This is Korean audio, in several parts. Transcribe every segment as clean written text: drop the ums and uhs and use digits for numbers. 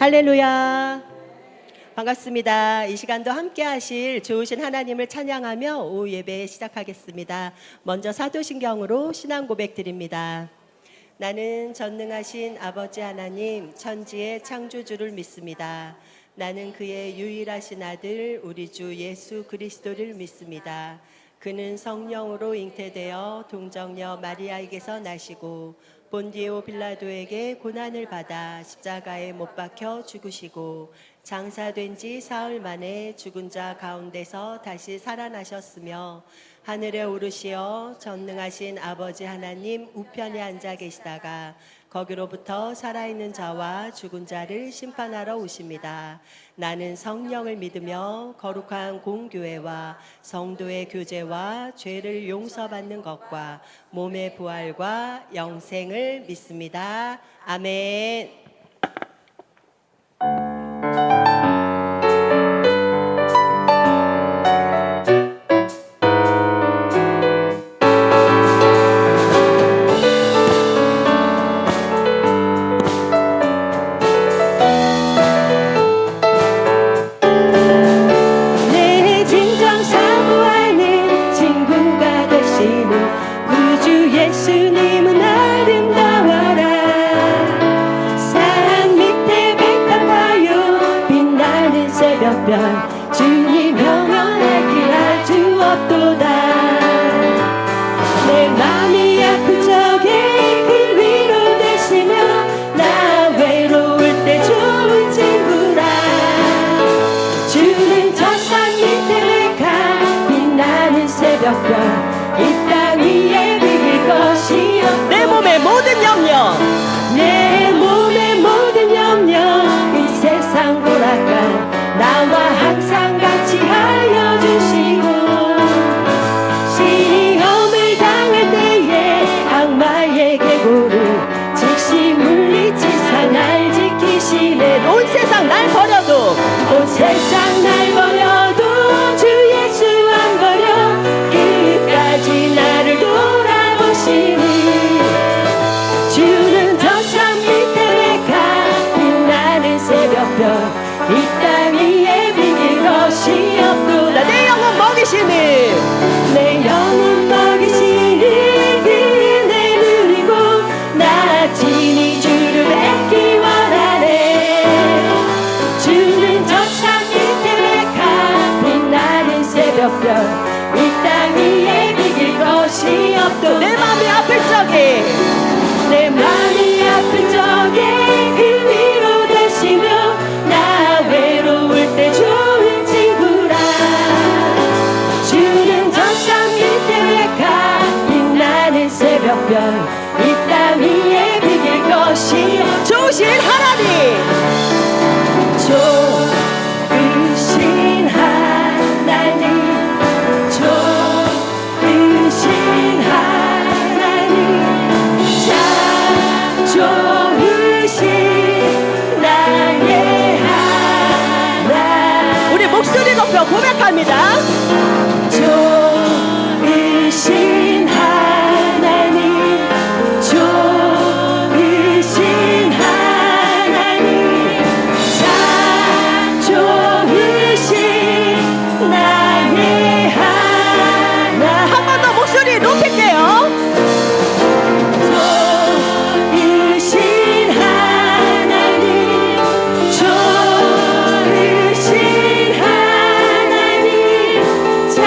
할렐루야. 반갑습니다. 이 시간도 함께 하실 좋으신 하나님을 찬양하며 오후 예배 시작하겠습니다. 먼저 사도신경으로 신앙 고백 드립니다. 나는 전능하신 아버지 하나님 천지의 창조주를 믿습니다. 나는 그의 유일하신 아들 우리 주 예수 그리스도를 믿습니다. 그는 성령으로 잉태되어 동정녀 마리아에게서 나시고 본디오 빌라도에게 고난을 받아 십자가에 못 박혀 죽으시고 장사된 지 사흘 만에 죽은 자 가운데서 다시 살아나셨으며 하늘에 오르시어 전능하신 아버지 하나님 우편에 앉아 계시다가 거기로부터 살아있는 자와 죽은 자를 심판하러 오십니다. 나는 성령을 믿으며 거룩한 공교회와 성도의 교제와 죄를 용서받는 것과 몸의 부활과 영생을 믿습니다. 아멘. 주님 영원할 길 알 수 없도다. 내 맘이 아픈 적에 그 위로 되시며 나 외로울 때 좋은 친구라. 주는 저 산 밑에 가 빛나는 새벽별 이 땅 위에 비길 것이 없도다. 내 몸의 모든 염려 내 몸의 모든 염려 이 세상 돌아가 나와 항상 같이 하여 주시고 시험을 당할 때에 악마의 계보를 즉시 물리치사 날 지키시네. 온 세상 날 버려도 온 세상 날 버려도 주 예수 안 버려 끝까지 나를 돌아보시니 주는 저 산 밑에 가 빛나는 새벽별 이 땅 위에 비길 것이 없도다. 내 영혼 먹이시니 내 영혼 먹이시니 그네 누리고 나 친히 주를 뵙기 원하네. 주는 저 산 밑에 가 빛나는 새벽별 이 땅 위에 비길 것이 없도다. 내 맘이 아플 적에 내 맘이 아픈 적에 그 위로 되시며 나 외로울 때 좋은 친구라. 주는 저 산 밑에 가 빛나는 새벽별 이 땅 위에 비길 것이 좋으신 하나님 좋으신 하나님 좋으신 하나님 참 좋으신 나의 하나님. 우리 목소리 높여 고백합니다. 좋으신 하나님 좋으신 하나님 참 좋으신 나의 하나님. 한 번 더 목소리 높일게요. 좋으신 하나님 좋으신 하나님 참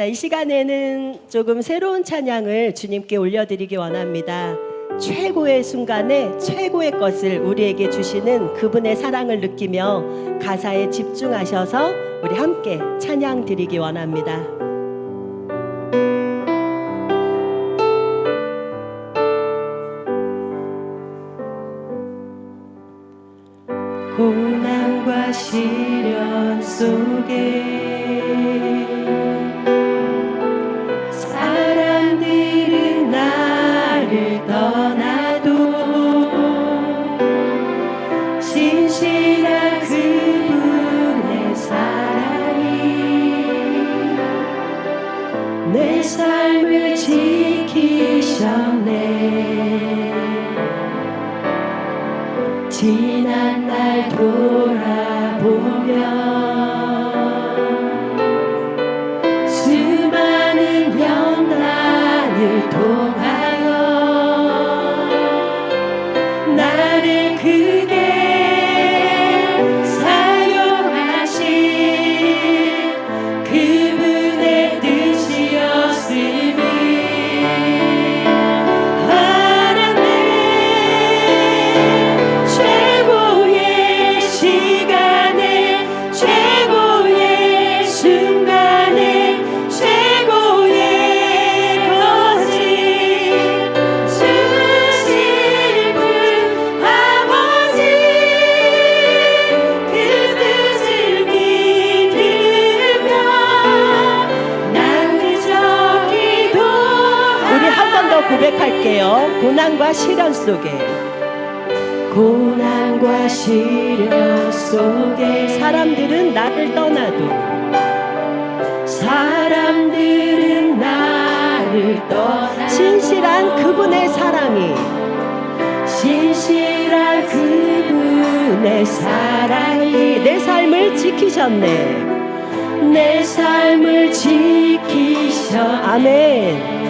자, 이 시간에는 조금 새로운 찬양을 주님께 올려드리기 원합니다. 최고의 순간에 최고의 것을 우리에게 주시는 그분의 사랑을 느끼며 가사에 집중하셔서 우리 함께 찬양 드리기 원합니다. 고난과 시련 속에 사람들은 나를 떠나도 신실한 그분의 사랑이 내 삶을 지키셨네. 지난 날 돌아보면 수많은 연단을 통하여 나를 크게 사용하신 그분의 뜻이었음을 알았네. 최고의 시간에 최고의 순간에 최고의 것을 주실 분 아버지 그 뜻을 믿으며 난 그저 기도하리. 우리 한 번 더 고백할게요. 고난과 시련 속에 고난과 시련 속에 사람들은 나를 떠나도 사람들은 나를 떠나 신실한 그분의 사랑이 신실한 그분의 사랑이 내 삶을 지키셨네. 내 삶을 지키셨네. 아멘.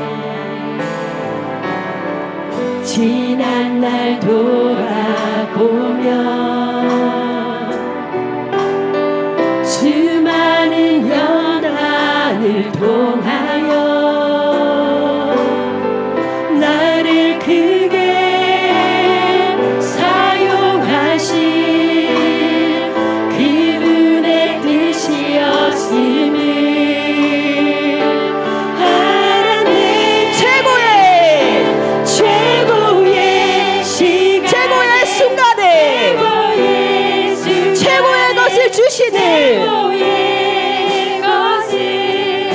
지난 날 돌아보면 수많은 연단을 통하여 나를 크게 사용하신 그분의 뜻이었음을 알았네. 최고의 시간 최고의 순간에 최고의 것을 주시는 최고의 것을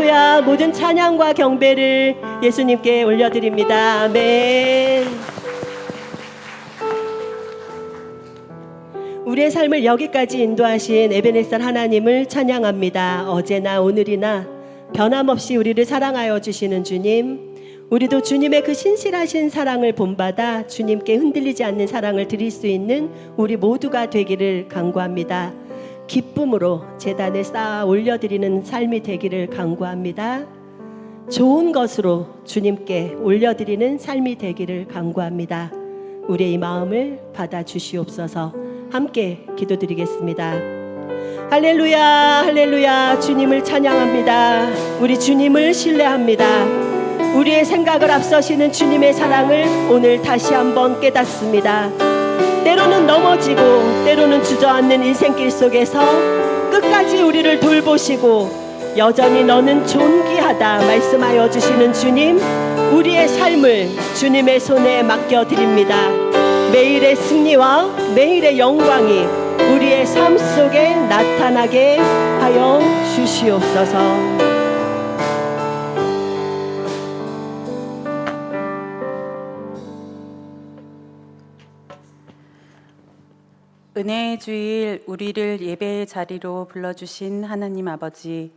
할렐루야. 모든 찬양과 경배를 예수님께 올려드립니다. 아멘. 우리의 삶을 여기까지 인도하신 에베네셀 하나님을 찬양합니다. 어제나 오늘이나 변함없이 우리를 사랑하여 주시는 주님, 우리도 주님의 그 신실하신 사랑을 본받아 주님께 흔들리지 않는 사랑을 드릴 수 있는 우리 모두가 되기를 간구합니다. 기쁨으로 제단에 쌓아 올려드리는 삶이 되기를 간구합니다. 좋은 것으로 주님께 올려드리는 삶이 되기를 간구합니다. 우리의 이 마음을 받아주시옵소서. 함께 기도드리겠습니다. 할렐루야, 할렐루야. 주님을 찬양합니다. 우리 주님을 신뢰합니다. 우리의 생각을 앞서시는 주님의 사랑을 오늘 다시 한번 깨닫습니다. 때로는 넘어지고 때로는 주저앉는 인생길 속에서 끝까지 우리를 돌보시고 여전히 너는 존귀하다 말씀하여 주시는 주님, 우리의 삶을 주님의 손에 맡겨드립니다. 매일의 승리와 매일의 영광이 우리의 삶 속에 나타나게 하여 주시옵소서. 은혜의 주일 우리를 예배의 자리로 불러주신 하나님 아버지,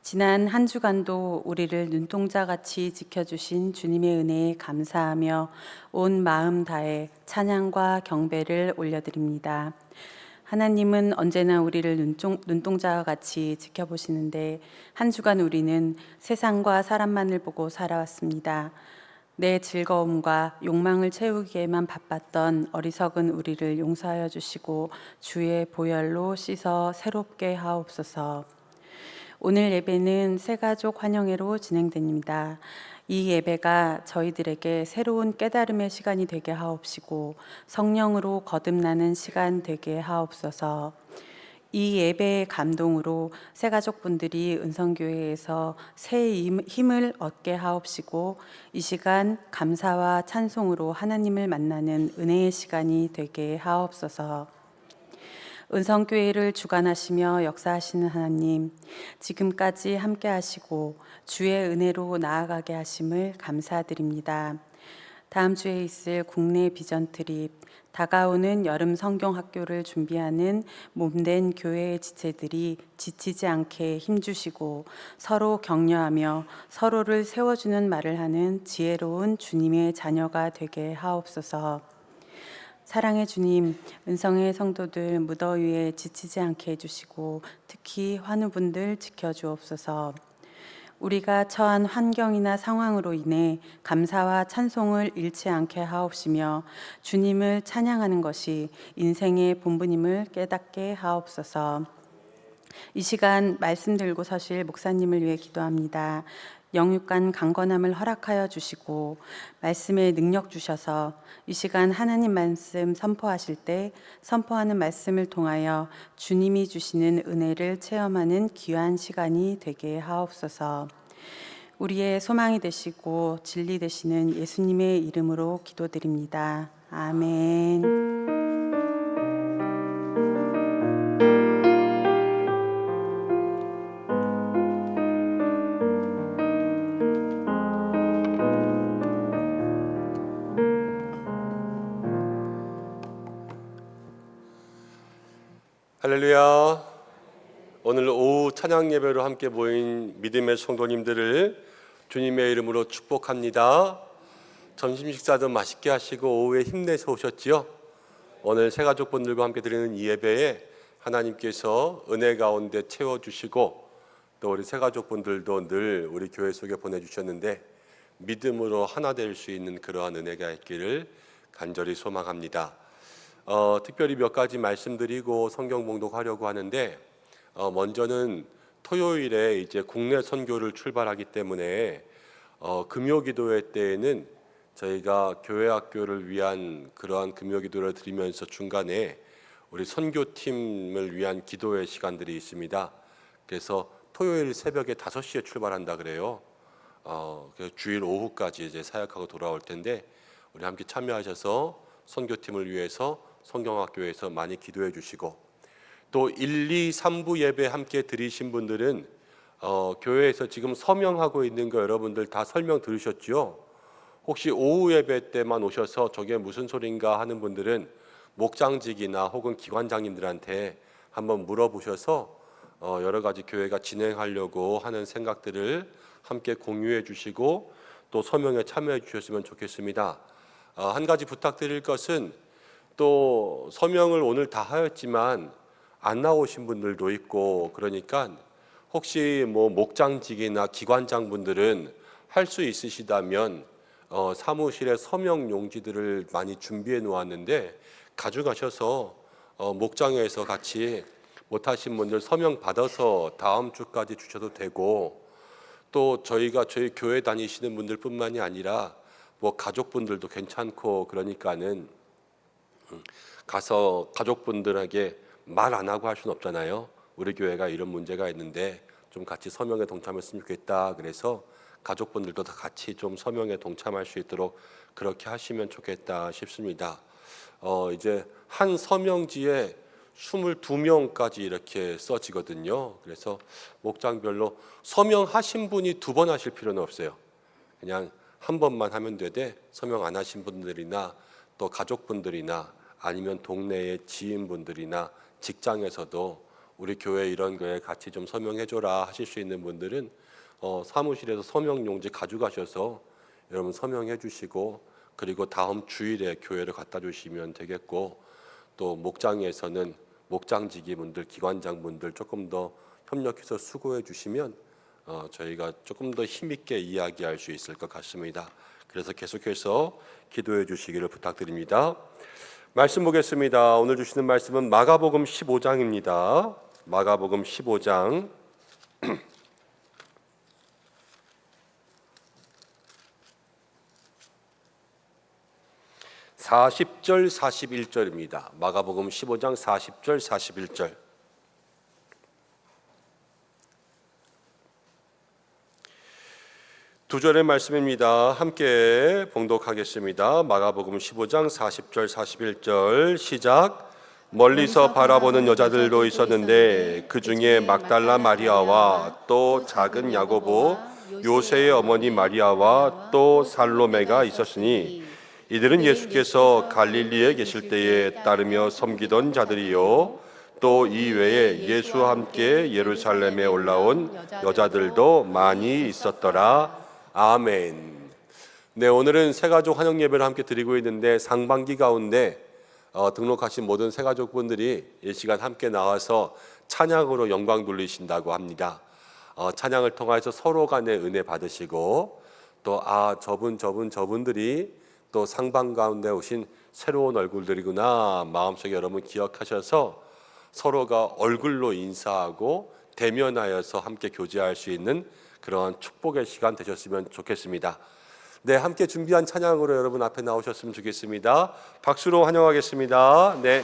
지난 한 주간도 우리를 눈동자같이 지켜주신 주님의 은혜에 감사하며 온 마음 다해 찬양과 경배를 올려드립니다. 하나님은 언제나 우리를 눈동자와 같이 지켜보시는데 한 주간 우리는 세상과 사람만을 보고 살아왔습니다. 내 즐거움과 욕망을 채우기에만 바빴던 어리석은 우리를 용서하여 주시고 주의 보혈로 씻어 새롭게 하옵소서. 오늘 예배는 새가족 환영회로 진행됩니다. 이 예배가 저희들에게 새로운 깨달음의 시간이 되게 하옵시고 성령으로 거듭나는 시간 되게 하옵소서. 이 예배의 감동으로 새가족분들이 은성교회에서 새 힘을 얻게 하옵시고 이 시간 감사와 찬송으로 하나님을 만나는 은혜의 시간이 되게 하옵소서. 은성교회를 주관하시며 역사하시는 하나님, 지금까지 함께 하시고 주의 은혜로 나아가게 하심을 감사드립니다. 다음 주에 있을 국내 비전 트립, 다가오는 여름 성경학교를 준비하는 몸된 교회의 지체들이 지치지 않게 힘주시고 서로 격려하며 서로를 세워주는 말을 하는 지혜로운 주님의 자녀가 되게 하옵소서. 사랑의 주님, 은성의 성도들 무더위에 지치지 않게 해주시고 특히 환우분들 지켜주옵소서. 우리가 처한 환경이나 상황으로 인해 감사와 찬송을 잃지 않게 하옵시며 주님을 찬양하는 것이 인생의 본분임을 깨닫게 하옵소서. 이 시간 말씀 들고 서실 목사님을 위해 기도합니다. 영육간 강건함을 허락하여 주시고 말씀에 능력 주셔서 이 시간 하나님 말씀 선포하실 때 선포하는 말씀을 통하여 주님이 주시는 은혜를 체험하는 귀한 시간이 되게 하옵소서. 우리의 소망이 되시고 진리 되시는 예수님의 이름으로 기도드립니다. 아멘. 할렐루야. 오늘 오후 찬양 예배로 함께 모인 믿음의 성도님들을 주님의 이름으로 축복합니다. 점심 식사도 맛있게 하시고 오후에 힘내서 오셨지요? 오늘 새가족분들과 함께 드리는 이 예배에 하나님께서 은혜 가운데 채워주시고 또 우리 새가족분들도 늘 우리 교회 속에 보내주셨는데 믿음으로 하나 될 수 있는 그러한 은혜가 있기를 간절히 소망합니다. 특별히 몇 가지 말씀드리고 성경 봉독하려고 하는데 먼저는 토요일에 이제 국내 선교를 출발하기 때문에 금요기도회 때에는 저희가 교회 학교를 위한 그러한 금요기도를 드리면서 중간에 우리 선교팀을 위한 기도회 시간들이 있습니다. 그래서 토요일 새벽에 5시에 출발한다 그래요. 그래서 주일 오후까지 이제 사역하고 돌아올 텐데 우리 함께 참여하셔서 선교팀을 위해서 성경학교에서 많이 기도해 주시고 또 1, 2, 3부 예배 함께 드리신 분들은 교회에서 지금 서명하고 있는 거 여러분들 다 설명 들으셨죠? 혹시 오후 예배 때만 오셔서 저게 무슨 소린가 하는 분들은 목장직이나 혹은 기관장님들한테 한번 물어보셔서 여러 가지 교회가 진행하려고 하는 생각들을 함께 공유해 주시고 또 서명에 참여해 주셨으면 좋겠습니다. 한 가지 부탁드릴 것은 또 서명을 오늘 다 하였지만 안 나오신 분들도 있고 그러니까 혹시 뭐 목장직이나 기관장 분들은 할 수 있으시다면 사무실에 서명 용지들을 많이 준비해 놓았는데 가져가셔서 목장에서 같이 못하신 분들 서명 받아서 다음 주까지 주셔도 되고 또 저희 교회 다니시는 분들뿐만이 아니라 뭐 가족분들도 괜찮고 그러니까는 가서 가족분들에게 말 안 하고 할 수는 없잖아요. 우리 교회가 이런 문제가 있는데 좀 같이 서명에 동참했으면 좋겠다. 그래서 가족분들도 다 같이 좀 서명에 동참할 수 있도록 그렇게 하시면 좋겠다 싶습니다. 이제 한 서명지에 22명까지 이렇게 써지거든요. 그래서 목장별로 서명하신 분이 2번 하실 필요는 없어요. 그냥 한 번만 하면 되되 서명 안 하신 분들이나 또 가족분들이나 아니면 동네의 지인분들이나 직장에서도 우리 교회 이런 거에 같이 좀 서명해줘라 하실 수 있는 분들은 사무실에서 서명 용지 가져가셔서 여러분 서명해 주시고 그리고 다음 주일에 교회를 갖다 주시면 되겠고 또 목장에서는 목장직위분들, 기관장분들 조금 더 협력해서 수고해 주시면 저희가 조금 더 힘있게 이야기할 수 있을 것 같습니다. 그래서 계속해서 기도해 주시기를 부탁드립니다. 말씀 보겠습니다. 오늘 주시는 말씀은 마가복음 15장입니다. 마가복음 15장 40절 41절입니다. 마가복음 15장 40절 41절. 두 절의 말씀입니다. 함께 봉독하겠습니다. 마가복음 15장 40절 41절 시작. 멀리서 바라보는 여자들도 있었는데 그 중에 막달라 마리아와 또 작은 야고보, 요새의 어머니 마리아와 또 살로메가 있었으니 이들은 예수께서 갈릴리에 계실 때에 따르며 섬기던 자들이요 또 이 외에 예수와 함께 예루살렘에 올라온 여자들도 많이 있었더라. 아멘. 네, 오늘은 새가족 환영 예배를 함께 드리고 있는데 상반기 가운데 등록하신 모든 새가족분들이 이 시간 함께 나와서 찬양으로 영광 돌리신다고 합니다. 찬양을 통해서 서로 간의 은혜 받으시고 또 저분들이 또 상반 가운데 오신 새로운 얼굴들이구나 마음속에 여러분 기억하셔서 서로가 얼굴로 인사하고 대면하여서 함께 교제할 수 있는 그런 축복의 시간 되셨으면 좋겠습니다. 네, 함께 준비한 찬양으로 여러분 앞에 나오셨으면 좋겠습니다. 박수로 환영하겠습니다. 네.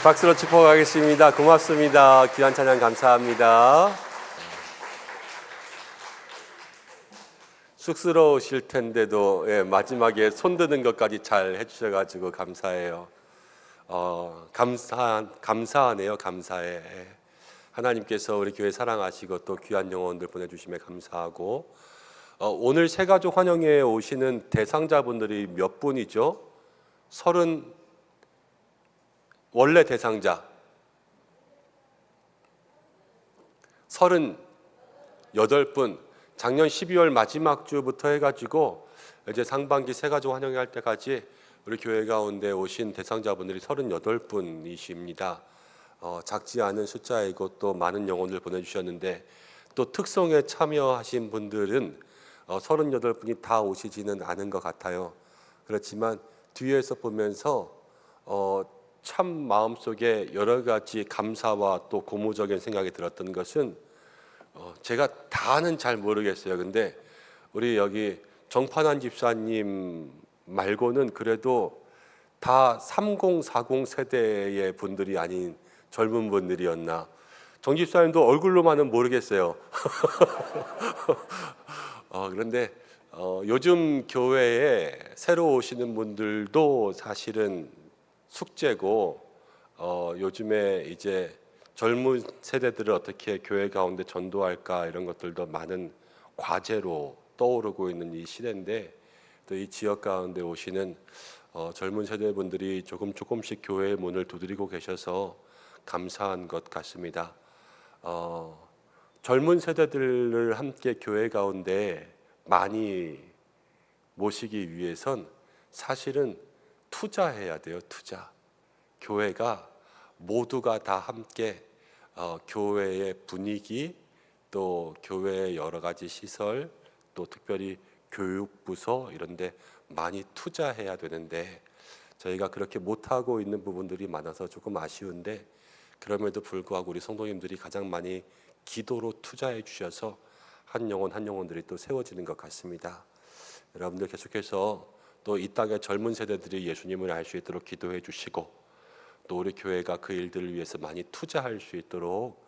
박수로 축복하겠습니다. 고맙습니다. 귀한 찬양 감사합니다. 쑥스러우실 텐데도 마지막에 손 드는 것까지 잘 해주셔가지고 감사해요. 감사하네요. 감사해. 하나님께서 우리 교회 사랑하시고 또 귀한 영혼들 보내주심에 감사하고, 오늘 새가족 환영회에 오시는 대상자분들이 몇 분이죠? 원래 대상자 38분. 작년 12월 마지막 주부터 해가지고 이제 상반기 새가족 환영회 할 때까지 우리 교회 가운데 오신 대상자분들이 38분이십니다. 작지 않은 숫자이고 또 많은 영혼을 보내주셨는데, 또 특송에 참여하신 분들은 38분이 다 오시지는 않은 것 같아요. 그렇지만 뒤에서 보면서 참 마음속에 여러 가지 감사와 또 고무적인 생각이 들었던 것은, 제가 다는 잘 모르겠어요. 근데 우리 여기 정판환 집사님 말고는 그래도 다 30, 40 세대의 분들이 아닌 젊은 분들이었나. 정 집사님도 얼굴로만은 모르겠어요. 그런데 요즘 교회에 새로 오시는 분들도 사실은 숙제고, 요즘에 이제 젊은 세대들을 어떻게 교회 가운데 전도할까, 이런 것들도 많은 과제로 떠오르고 있는 이 시대인데, 또 이 지역 가운데 오시는 젊은 세대분들이 조금씩 교회의 문을 두드리고 계셔서 감사한 것 같습니다. 젊은 세대들을 함께 교회 가운데 많이 모시기 위해선 사실은 투자해야 돼요. 투자. 교회가 모두가 다 함께 교회의 분위기, 또 교회의 여러 가지 시설, 또 특별히 교육부서 이런 데 많이 투자해야 되는데, 저희가 그렇게 못하고 있는 부분들이 많아서 조금 아쉬운데, 그럼에도 불구하고 우리 성도님들이 가장 많이 기도로 투자해 주셔서 한 영혼 한 영혼들이 또 세워지는 것 같습니다. 여러분들 계속해서 또 이 땅의 젊은 세대들이 예수님을 알 수 있도록 기도해 주시고, 또 우리 교회가 그 일들을 위해서 많이 투자할 수 있도록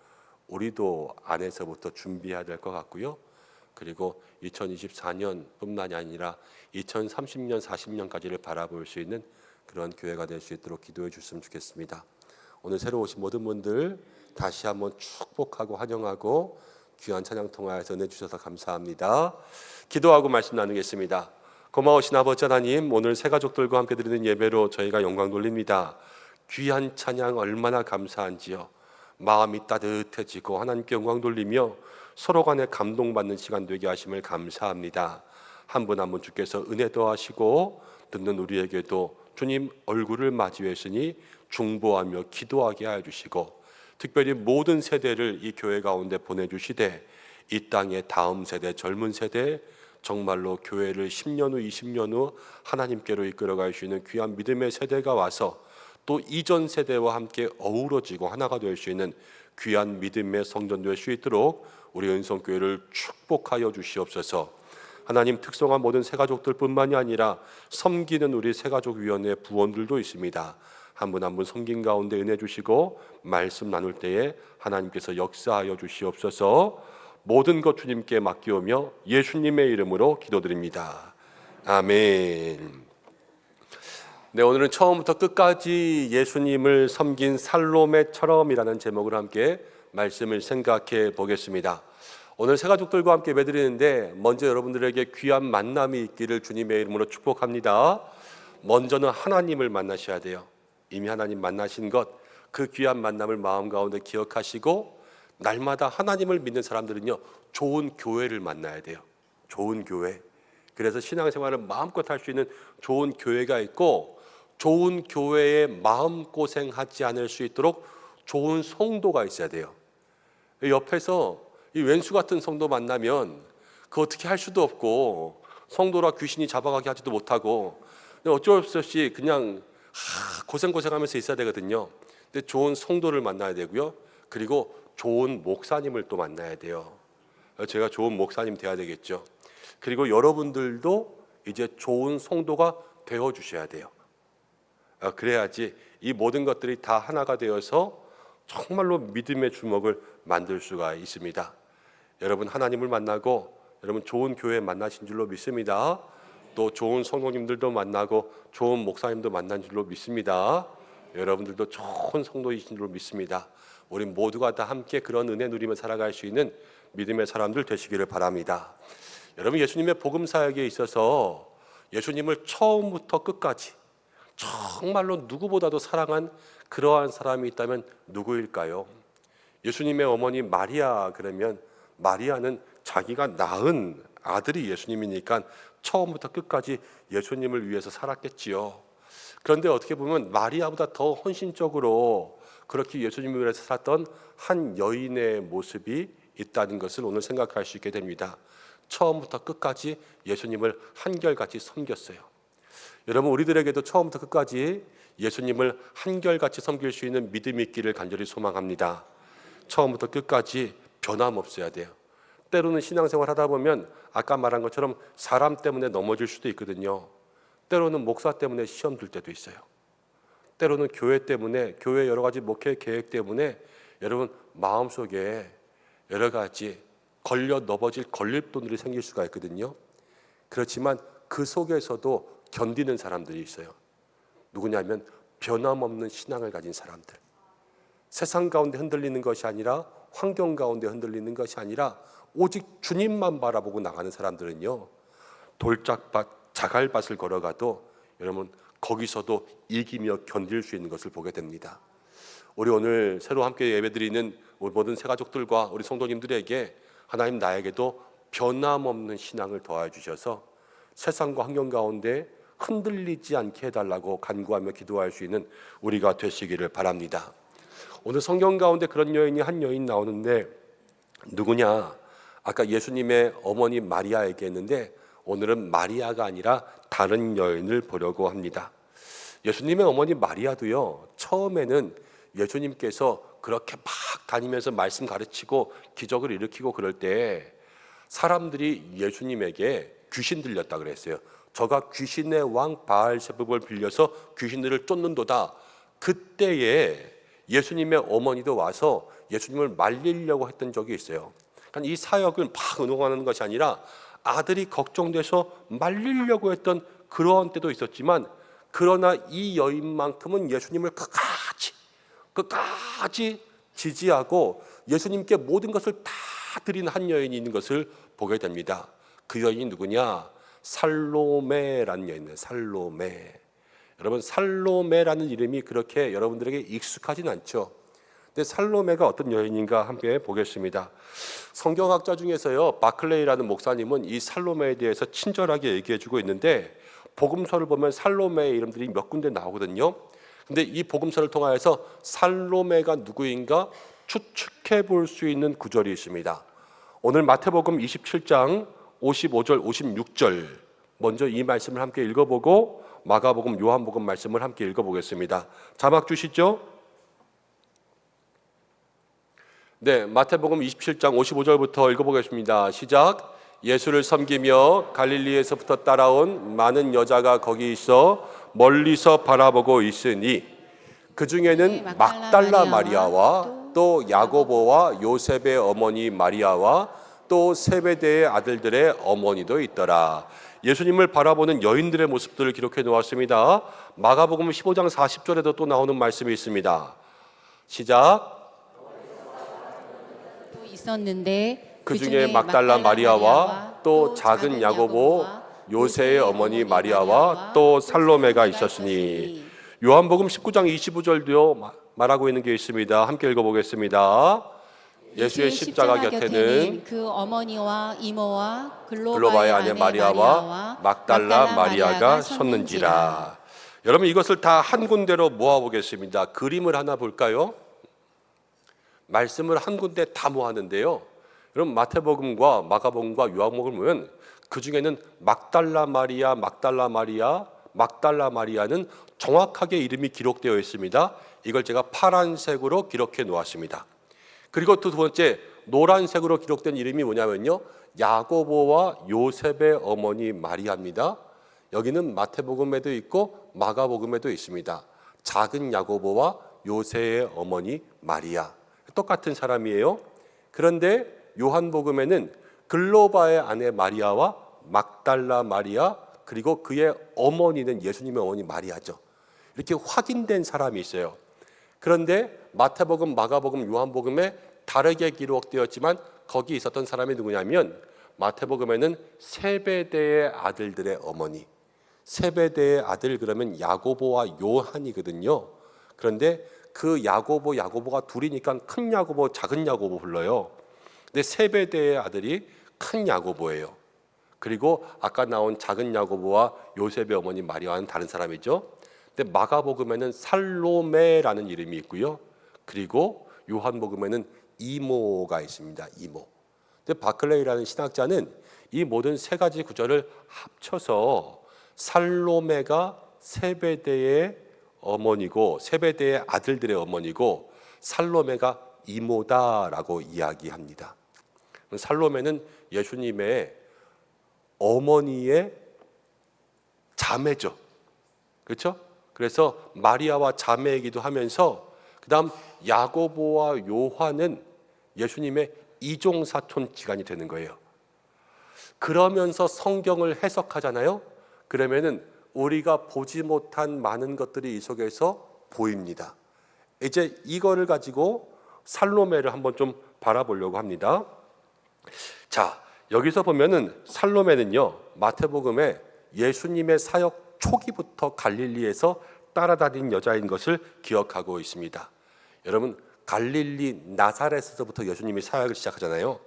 우리도 안에서부터 준비해야 될 것 같고요. 그리고 2024년뿐만이 아니라 2030년, 40년까지를 바라볼 수 있는 그런 교회가 될 수 있도록 기도해 주셨으면 좋겠습니다. 오늘 새로 오신 모든 분들 다시 한번 축복하고 환영하고 귀한 찬양 통하여서 내주셔서 감사합니다. 기도하고 말씀 나누겠습니다. 고마우신 아버지 하나님, 오늘 새 가족들과 함께 드리는 예배로 저희가 영광 돌립니다. 귀한 찬양 얼마나 감사한지요. 마음이 따뜻해지고 하나님께 영광 돌리며 서로 간에 감동받는 시간 되게 하심을 감사합니다. 한 분 한 분 주께서 은혜 더하시고 듣는 우리에게도 주님 얼굴을 맞이했으니 중보하며 기도하게 하여 주시고, 특별히 모든 세대를 이 교회 가운데 보내주시되 이 땅의 다음 세대, 젊은 세대, 정말로 교회를 10년 후 20년 후 하나님께로 이끌어갈 수 있는 귀한 믿음의 세대가 와서 또 이전 세대와 함께 어우러지고 하나가 될 수 있는 귀한 믿음의 성전 될 수 있도록 우리 은성교회를 축복하여 주시옵소서. 하나님, 특성한 모든 새가족들뿐만이 아니라 섬기는 우리 새가족위원회 부원들도 있습니다. 한 분 한 분 섬긴 가운데 은혜 주시고 말씀 나눌 때에 하나님께서 역사하여 주시옵소서. 모든 것 주님께 맡기오며 예수님의 이름으로 기도드립니다. 아멘. 네, 오늘은 처음부터 끝까지 예수님을 섬긴 살로메처럼이라는 제목으로 함께 말씀을 생각해 보겠습니다. 오늘 새가족들과 함께 예배드리는데 먼저 여러분들에게 귀한 만남이 있기를 주님의 이름으로 축복합니다. 먼저는 하나님을 만나셔야 돼요. 이미 하나님 만나신 것, 그 귀한 만남을 마음 가운데 기억하시고, 날마다 하나님을 믿는 사람들은요, 좋은 교회를 만나야 돼요. 좋은 교회. 그래서 신앙생활을 마음껏 할 수 있는 좋은 교회가 있고, 좋은 교회에 마음고생하지 않을 수 있도록 좋은 성도가 있어야 돼요. 옆에서 이 왼수 같은 성도 만나면 그 어떻게 할 수도 없고, 성도라 귀신이 잡아가게 하지도 못하고, 어쩔 수 없이 그냥 고생하면서 있어야 되거든요. 근데 좋은 성도를 만나야 되고요. 그리고 좋은 목사님을 또 만나야 돼요. 제가 좋은 목사님 돼야 되겠죠. 그리고 여러분들도 이제 좋은 성도가 되어 주셔야 돼요. 그래야지 이 모든 것들이 다 하나가 되어서 정말로 믿음의 주먹을 만들 수가 있습니다. 여러분 하나님을 만나고 여러분 좋은 교회 만나신 줄로 믿습니다. 또 좋은 성도님들도 만나고 좋은 목사님도 만난 줄로 믿습니다. 여러분들도 좋은 성도이신 줄로 믿습니다. 우리 모두가 다 함께 그런 은혜 누리며 살아갈 수 있는 믿음의 사람들 되시기를 바랍니다. 여러분 예수님의 복음 사역에 있어서 예수님을 처음부터 끝까지 정말로 누구보다도 사랑한 그러한 사람이 있다면 누구일까요? 예수님의 어머니 마리아 그러면 마리아는 자기가 낳은 아들이 예수님이니까 처음부터 끝까지 예수님을 위해서 살았겠지요. 그런데 어떻게 보면 마리아보다 더 헌신적으로 그렇게 예수님을 위해서 살았던 한 여인의 모습이 있다는 것을 오늘 생각할 수 있게 됩니다. 처음부터 끝까지 예수님을 한결같이 섬겼어요. 여러분 우리들에게도 처음부터 끝까지 예수님을 한결같이 섬길 수 있는 믿음이 있기를 간절히 소망합니다. 처음부터 끝까지 변함없어야 돼요. 때로는 신앙생활 하다 보면 아까 말한 것처럼 사람 때문에 넘어질 수도 있거든요. 때로는 목사 때문에 시험 들 때도 있어요. 때로는 교회 때문에, 교회 여러 가지 목회 계획 때문에 여러분 마음속에 여러 가지 걸려 넘어질 걸림돌들이 생길 수가 있거든요. 그렇지만 그 속에서도 견디는 사람들이 있어요. 누구냐면 변함없는 신앙을 가진 사람들. 세상 가운데 흔들리는 것이 아니라 환경 가운데 흔들리는 것이 아니라 오직 주님만 바라보고 나가는 사람들은요. 돌짝밭, 자갈밭을 걸어가도 여러분 거기서도 이기며 견딜 수 있는 것을 보게 됩니다. 우리 오늘 새로 함께 예배드리는 우리 모든 새가족들과 우리 성도님들에게 하나님 나에게도 변함없는 신앙을 더해 주셔서 세상과 환경 가운데 흔들리지 않게 해달라고 간구하며 기도할 수 있는 우리가 되시기를 바랍니다. 오늘 성경 가운데 그런 여인이 한 여인 나오는데 누구냐? 아까 예수님의 어머니 마리아 얘기했는데 오늘은 마리아가 아니라 다른 여인을 보려고 합니다. 예수님의 어머니 마리아도요, 처음에는 예수님께서 그렇게 막 다니면서 말씀 가르치고 기적을 일으키고 그럴 때 사람들이 예수님에게 귀신 들렸다 그랬어요. 저가 귀신의 왕 바알세불을 빌려서 귀신들을 쫓는도다. 그때에 예수님의 어머니도 와서 예수님을 말리려고 했던 적이 있어요. 그러니까 이 사역을 막 운동하는 것이 아니라 아들이 걱정돼서 말리려고 했던 그런 때도 있었지만 그러나 이 여인만큼은 예수님을 끝까지 지지하고 예수님께 모든 것을 다 드린 한 여인이 있는 것을 보게 됩니다. 그 여인이 누구냐? 살로메라는 여인이에요. 살로메. 여러분 살로메라는 이름이 그렇게 여러분들에게 익숙하진 않죠. 근데 살로메가 어떤 여인인가 함께 보겠습니다. 성경학자 중에서요 바클레이라는 목사님은 이 살로메에 대해서 친절하게 얘기해주고 있는데 복음서를 보면 살로메의 이름들이 몇 군데 나오거든요. 근데 이 복음서를 통하여서 살로메가 누구인가 추측해 볼 수 있는 구절이 있습니다. 오늘 마태복음 27장 55절 56절 먼저 이 말씀을 함께 읽어보고 마가복음 요한복음 말씀을 함께 읽어보겠습니다. 자막 주시죠. 네, 마태복음 27장 55절부터 읽어보겠습니다. 시작. 예수를 섬기며 갈릴리에서부터 따라온 많은 여자가 거기 있어 멀리서 바라보고 있으니 그 중에는 막달라 마리아와 또 야고보와 요셉의 어머니 마리아와 또 세베대의 아들들의 어머니도 있더라. 예수님을 바라보는 여인들의 모습들을 기록해 놓았습니다. 마가복음 15장 40절에도 또 나오는 말씀이 있습니다. 시작. 또 있었는데 그 중에 막달라 마리아와 또 작은 야고보 요새의 어머니 마리아와 또 살로메가 있었으니. 요한복음 19장 25절도요 말하고 있는 게 있습니다. 함께 읽어보겠습니다. 예수의 십자가 곁에는 그 어머니와 이모와 글로바의 아내 마리아와 막달라 마리아가 섰는지라. 여러분 이것을 다 한 군데로 모아보겠습니다. 그림을 하나 볼까요? 말씀을 한 군데 다 모았는데요. 여러분 마태복음과 마가복음과 요한복음을 보면 그 중에는 막달라 마리아는 정확하게 이름이 기록되어 있습니다. 이걸 제가 파란색으로 기록해 놓았습니다. 그리고 두 번째 노란색으로 기록된 이름이 뭐냐면요, 야고보와 요셉의 어머니 마리아입니다. 여기는 마태복음에도 있고 마가복음에도 있습니다. 작은 야고보와 요새의 어머니 마리아, 똑같은 사람이에요. 그런데 요한복음에는 글로바의 아내 마리아와 막달라 마리아, 그리고 그의 어머니는 예수님의 어머니 마리아죠. 이렇게 확인된 사람이 있어요. 그런데 마태복음, 마가복음, 요한복음에 다르게 기록되었지만 거기 있었던 사람이 누구냐면 마태복음에는 세베대의 아들들의 어머니, 세베대의 아들 그러면 야고보와 요한이거든요. 그런데 그 야고보가 둘이니까 큰 야고보, 작은 야고보 불러요. 근데 세베대의 아들이 큰 야고보예요. 그리고 아까 나온 작은 야고보와 요셉의 어머니 마리아는 다른 사람이죠. 근데 마가복음에는 살로메라는 이름이 있고요. 그리고 요한복음에는 이모가 있습니다. 이모. 근데 바클레이라는 신학자는 이 모든 세 가지 구절을 합쳐서 살로메가 세베대의 어머니고 세베대의 아들들의 어머니고 살로메가 이모다라고 이야기합니다. 살로메는 예수님의 어머니의 자매죠. 그렇죠? 그래서 마리아와 자매이기도 하면서 그다음 야고보와 요한은 예수님의 이종사촌 지간이 되는 거예요. 그러면서 성경을 해석하잖아요. 그러면은 우리가 보지 못한 많은 것들이 이 속에서 보입니다. 이제 이거를 가지고 살로메를 한번 좀 바라보려고 합니다. 자, 여기서 보면은 살로메는요, 마태복음에 예수님의 사역 초기부터 갈릴리에서 따라다닌 여자인 것을 기억하고 있습니다. 여러분, 갈릴리 나사렛에서부터 예수님이 사역을 시작하잖아요.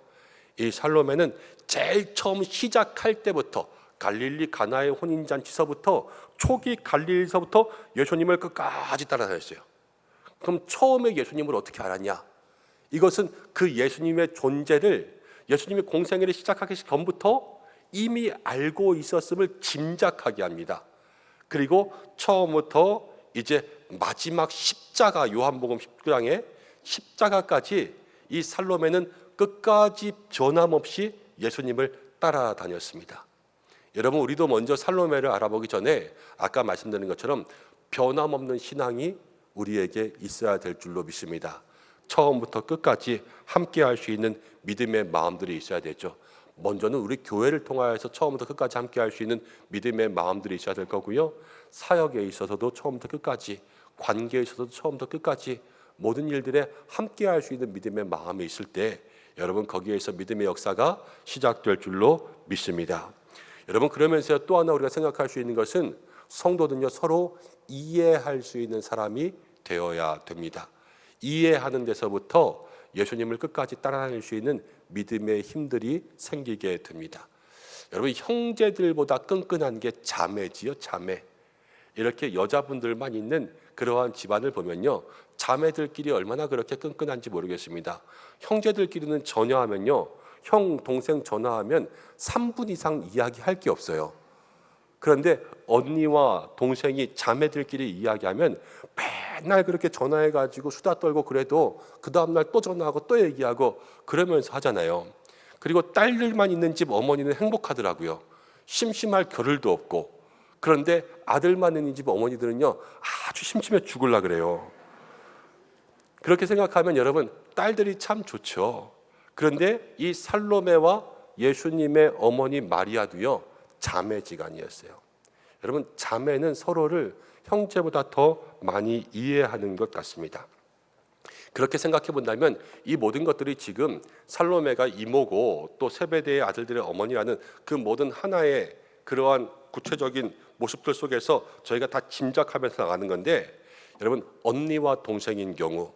이 살로메는 제일 처음 시작할 때부터 갈릴리 가나의 혼인잔치서부터 초기 갈릴리서부터 예수님을 끝까지 따라다녔어요. 그럼 처음에 예수님을 어떻게 알았냐? 이것은 그 예수님의 존재를 예수님이 공생애를 시작하기 전부터 이미 알고 있었음을 짐작하게 합니다. 그리고 처음부터 이제 마지막 십자가, 요한복음 19장의 십자가까지 이 살로메는 끝까지 변함없이 예수님을 따라다녔습니다. 여러분, 우리도 먼저 살로메를 알아보기 전에 아까 말씀드린 것처럼 변함없는 신앙이 우리에게 있어야 될 줄로 믿습니다. 처음부터 끝까지 함께 할 수 있는 믿음의 마음들이 있어야 되죠. 먼저는 우리 교회를 통하여서 처음부터 끝까지 함께 할 수 있는 믿음의 마음들이 있어야 될 거고요. 사역에 있어서도 처음부터 끝까지, 관계에 있어서도 처음부터 끝까지 모든 일들에 함께 할 수 있는 믿음의 마음이 있을 때 여러분, 거기에서 믿음의 역사가 시작될 줄로 믿습니다. 여러분, 그러면서 또 하나 우리가 생각할 수 있는 것은 성도는요, 서로 이해할 수 있는 사람이 되어야 됩니다. 이해하는 데서부터 예수님을 끝까지 따라다닐 수 있는 믿음의 힘들이 생기게 됩니다. 여러분, 형제들보다 끈끈한 게 자매지요, 자매. 이렇게 여자분들만 있는 그러한 집안을 보면요, 자매들끼리 얼마나 그렇게 끈끈한지 모르겠습니다. 형제들끼리는 전화하면요, 형, 동생 전화하면 3분 이상 이야기할 게 없어요. 그런데 언니와 동생이 자매들끼리 이야기하면 맨날 그렇게 전화해가지고 수다 떨고 그래도 그 다음날 또 전화하고 또 얘기하고 그러면서 하잖아요. 그리고 딸들만 있는 집 어머니는 행복하더라고요. 심심할 겨를도 없고. 그런데 아들만 있는 집 어머니들은요, 아주 심심해 죽을라 그래요. 그렇게 생각하면 여러분, 딸들이 참 좋죠. 그런데 이 살로메와 예수님의 어머니 마리아도요, 자매지간이었어요. 여러분, 자매는 서로를 형제보다 더 많이 이해하는 것 같습니다. 그렇게 생각해 본다면 이 모든 것들이 지금 살로메가 이모고 또 세베대의 아들들의 어머니라는 그 모든 하나의 그러한 구체적인 모습들 속에서 저희가 다 짐작하면서 나가는 건데, 여러분, 언니와 동생인 경우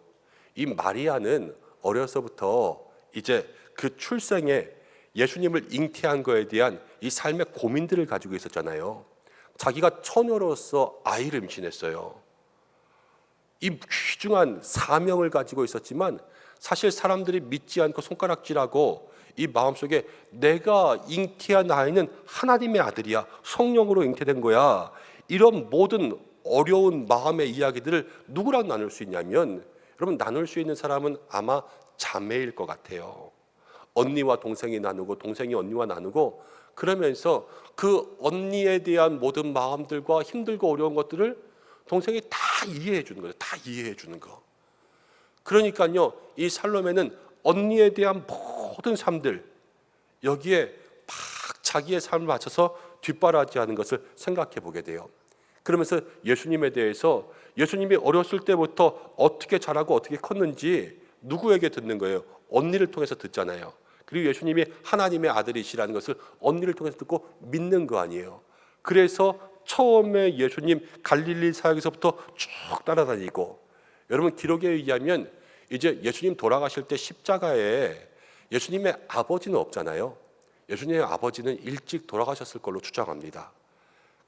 이 마리아는 어려서부터 이제 그 출생에 예수님을 잉태한 거에 대한 이 삶의 고민들을 가지고 있었잖아요. 자기가 처녀로서 아이를 임신했어요. 이 귀중한 사명을 가지고 있었지만 사실 사람들이 믿지 않고 손가락질하고 이 마음속에 내가 잉태한 아이는 하나님의 아들이야, 성령으로 잉태된 거야, 이런 모든 어려운 마음의 이야기들을 누구랑 나눌 수 있냐면, 여러분, 나눌 수 있는 사람은 아마 자매일 것 같아요. 언니와 동생이 나누고 동생이 언니와 나누고 그러면서 그 언니에 대한 모든 마음들과 힘들고 어려운 것들을 동생이 다 이해해 주는 거예요. 다 이해해 주는 거. 그러니까요, 이 살로메는 언니에 대한 모든 삶들, 여기에 막 자기의 삶을 맞춰서 뒷바라지하는 것을 생각해 보게 돼요. 그러면서 예수님에 대해서, 예수님이 어렸을 때부터 어떻게 자라고 어떻게 컸는지 누구에게 듣는 거예요? 언니를 통해서 듣잖아요. 그리고 예수님이 하나님의 아들이시라는 것을 언니를 통해서 듣고 믿는 거 아니에요. 그래서 처음에 예수님 갈릴리 사역에서부터 쭉 따라다니고, 여러분 기록에 의하면 이제 예수님 돌아가실 때 십자가에 예수님의 아버지는 없잖아요. 예수님의 아버지는 일찍 돌아가셨을 걸로 추정합니다.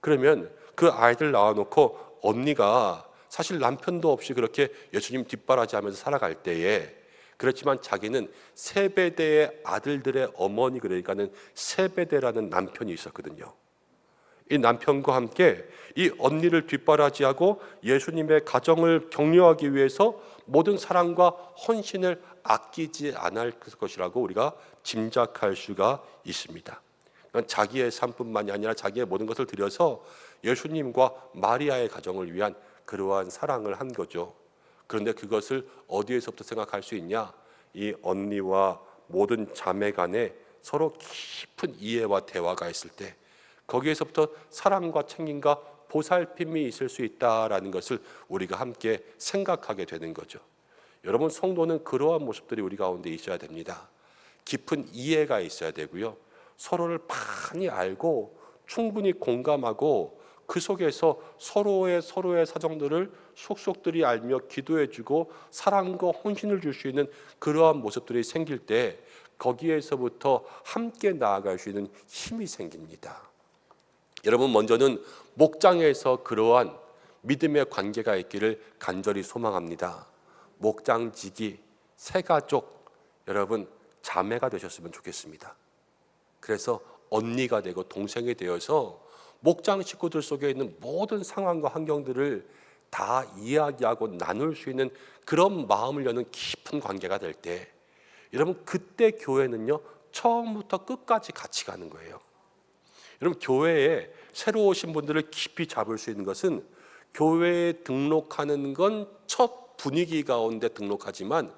그러면 그 아이들 낳아놓고 언니가 사실 남편도 없이 그렇게 예수님 뒷바라지하면서 살아갈 때에, 그렇지만 자기는 세베대의 아들들의 어머니, 그러니까는 세베대라는 남편이 있었거든요. 이 남편과 함께 이 언니를 뒷바라지하고 예수님의 가정을 격려하기 위해서 모든 사랑과 헌신을 아끼지 않을 것이라고 우리가 짐작할 수가 있습니다. 자기의 삶뿐만이 아니라 자기의 모든 것을 들여서 예수님과 마리아의 가정을 위한 그러한 사랑을 한 거죠. 그런데 그것을 어디에서부터 생각할 수 있냐? 이 언니와 모든 자매 간에 서로 깊은 이해와 대화가 있을 때, 거기에서부터 사랑과 책임과 보살핌이 있을 수 있다라는 것을 우리가 함께 생각하게 되는 거죠. 여러분, 성도는 그러한 모습들이 우리 가운데 있어야 됩니다. 깊은 이해가 있어야 되고요, 서로를 많이 알고 충분히 공감하고 그 속에서 서로의 사정들을 속속들이 알며 기도해주고 사랑과 헌신을 줄 수 있는 그러한 모습들이 생길 때, 거기에서부터 함께 나아갈 수 있는 힘이 생깁니다. 여러분, 먼저는 목장에서 그러한 믿음의 관계가 있기를 간절히 소망합니다. 목장지기, 새가족, 여러분 자매가 되셨으면 좋겠습니다. 그래서 언니가 되고 동생이 되어서 목장 식구들 속에 있는 모든 상황과 환경들을 다 이야기하고 나눌 수 있는 그런 마음을 여는 깊은 관계가 될 때, 여러분 그때 교회는요 처음부터 끝까지 같이 가는 거예요. 여러분, 교회에 새로 오신 분들을 깊이 잡을 수 있는 것은, 교회에 등록하는 건 첫 분위기 가운데 등록하지만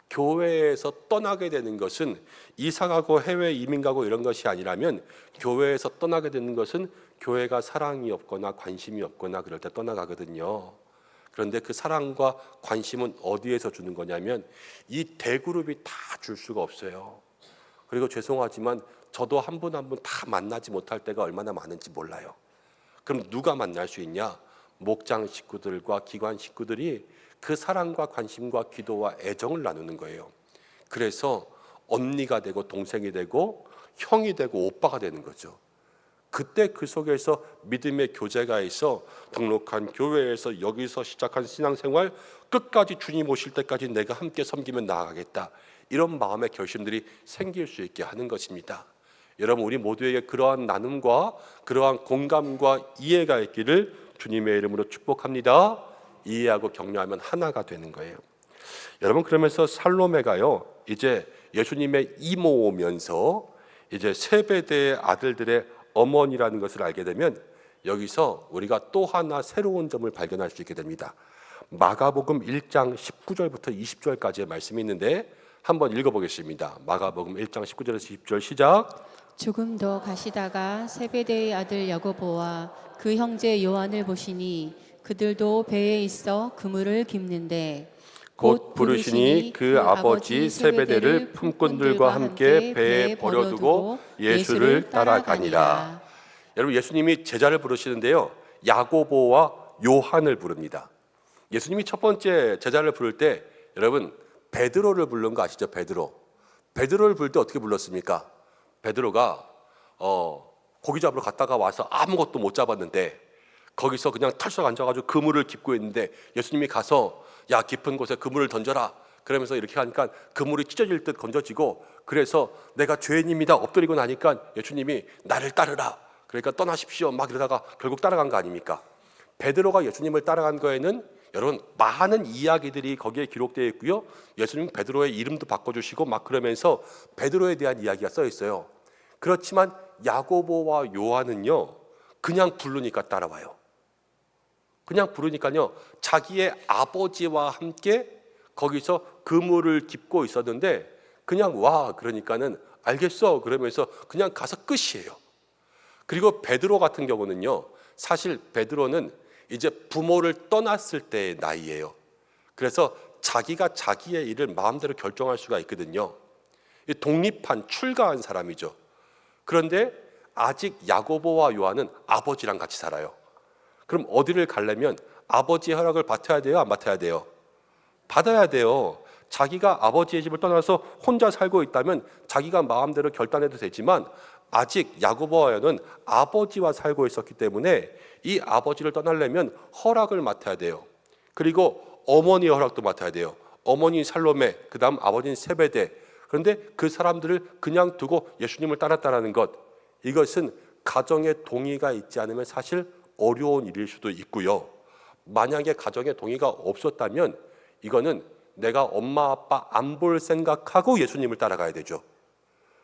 교회에서 떠나게 되는 것은, 이사가고 해외 이민 가고 이런 것이 아니라면 교회에서 떠나게 되는 것은 교회가 사랑이 없거나 관심이 없거나 그럴 때 떠나가거든요. 그런데 그 사랑과 관심은 어디에서 주는 거냐면 이 대그룹이 다 줄 수가 없어요. 그리고 죄송하지만 저도 한 분 한 분 다 만나지 못할 때가 얼마나 많은지 몰라요. 그럼 누가 만날 수 있냐? 목장 식구들과 기관 식구들이 그 사랑과 관심과 기도와 애정을 나누는 거예요. 그래서 언니가 되고 동생이 되고 형이 되고 오빠가 되는 거죠. 그때 그 속에서 믿음의 교제가 있어 등록한 교회에서 여기서 시작한 신앙생활, 끝까지 주님 오실 때까지 내가 함께 섬기며 나아가겠다, 이런 마음의 결심들이 생길 수 있게 하는 것입니다. 여러분, 우리 모두에게 그러한 나눔과 그러한 공감과 이해가 있기를 주님의 이름으로 축복합니다. 이해하고 격려하면 하나가 되는 거예요. 여러분, 그러면서 살로메가요 이제 예수님의 이모면서 이제 세베대의 아들들의 어머니라는 것을 알게 되면, 여기서 우리가 또 하나 새로운 점을 발견할 수 있게 됩니다. 마가복음 1장 19절부터 20절까지의 말씀이 있는데 한번 읽어보겠습니다. 마가복음 1장 19절에서 20절 시작. 조금 더 가시다가 세베대의 아들 야고보와 그 형제 요한을 보시니 그들도 배에 있어 그물을 깁는데, 곧 부르시니 그 아버지 세베대를 품꾼들과 함께 배에 버려두고 예수를 따라가니라. 여러분, 예수님이 제자를 부르시는데요, 야고보와 요한을 부릅니다. 예수님이 첫 번째 제자를 부를 때 여러분 베드로를 부른 거 아시죠? 베드로를 부를 때 어떻게 불렀습니까? 베드로가 고기 잡으러 갔다가 와서 아무것도 못 잡았는데 거기서 그냥 털썩 앉아가지고 그물을 깁고 있는데 예수님이 가서 야, 깊은 곳에 그물을 던져라, 그러면서 이렇게 하니까 그물이 찢어질 듯 건져지고, 그래서 내가 죄인입니다 엎드리고 나니까 예수님이 나를 따르라, 그러니까 떠나십시오 막 이러다가 결국 따라간 거 아닙니까? 베드로가 예수님을 따라간 거에는 여러분 많은 이야기들이 거기에 기록되어 있고요, 예수님 베드로의 이름도 바꿔주시고 막 그러면서 베드로에 대한 이야기가 써 있어요. 그렇지만 야고보와 요한은요 그냥 부르니까 따라와요. 그냥 부르니까요, 자기의 아버지와 함께 거기서 그물을 깁고 있었는데 그냥 와 그러니까는 알겠어 그러면서 그냥 가서 끝이에요. 그리고 베드로 같은 경우는요, 사실 베드로는 이제 부모를 떠났을 때의 나이예요. 그래서 자기가 자기의 일을 마음대로 결정할 수가 있거든요. 독립한 출가한 사람이죠. 그런데 아직 야고보와 요한은 아버지랑 같이 살아요. 그럼 어디를 가려면 아버지의 허락을 받아야 돼요, 안 받아야 돼요? 받아야 돼요. 자기가 아버지의 집을 떠나서 혼자 살고 있다면 자기가 마음대로 결단해도 되지만 아직 야고보와 요한은 아버지와 살고 있었기 때문에 이 아버지를 떠나려면 허락을 맡아야 돼요. 그리고 어머니의 허락도 맡아야 돼요. 어머니 살로메, 그 다음 아버지는 세베대. 그런데 그 사람들을 그냥 두고 예수님을 따랐다는 것, 이것은 가정의 동의가 있지 않으면 사실 어려운 일일 수도 있고요. 만약에 가정의 동의가 없었다면 이거는 내가 엄마 아빠 안 볼 생각하고 예수님을 따라가야 되죠.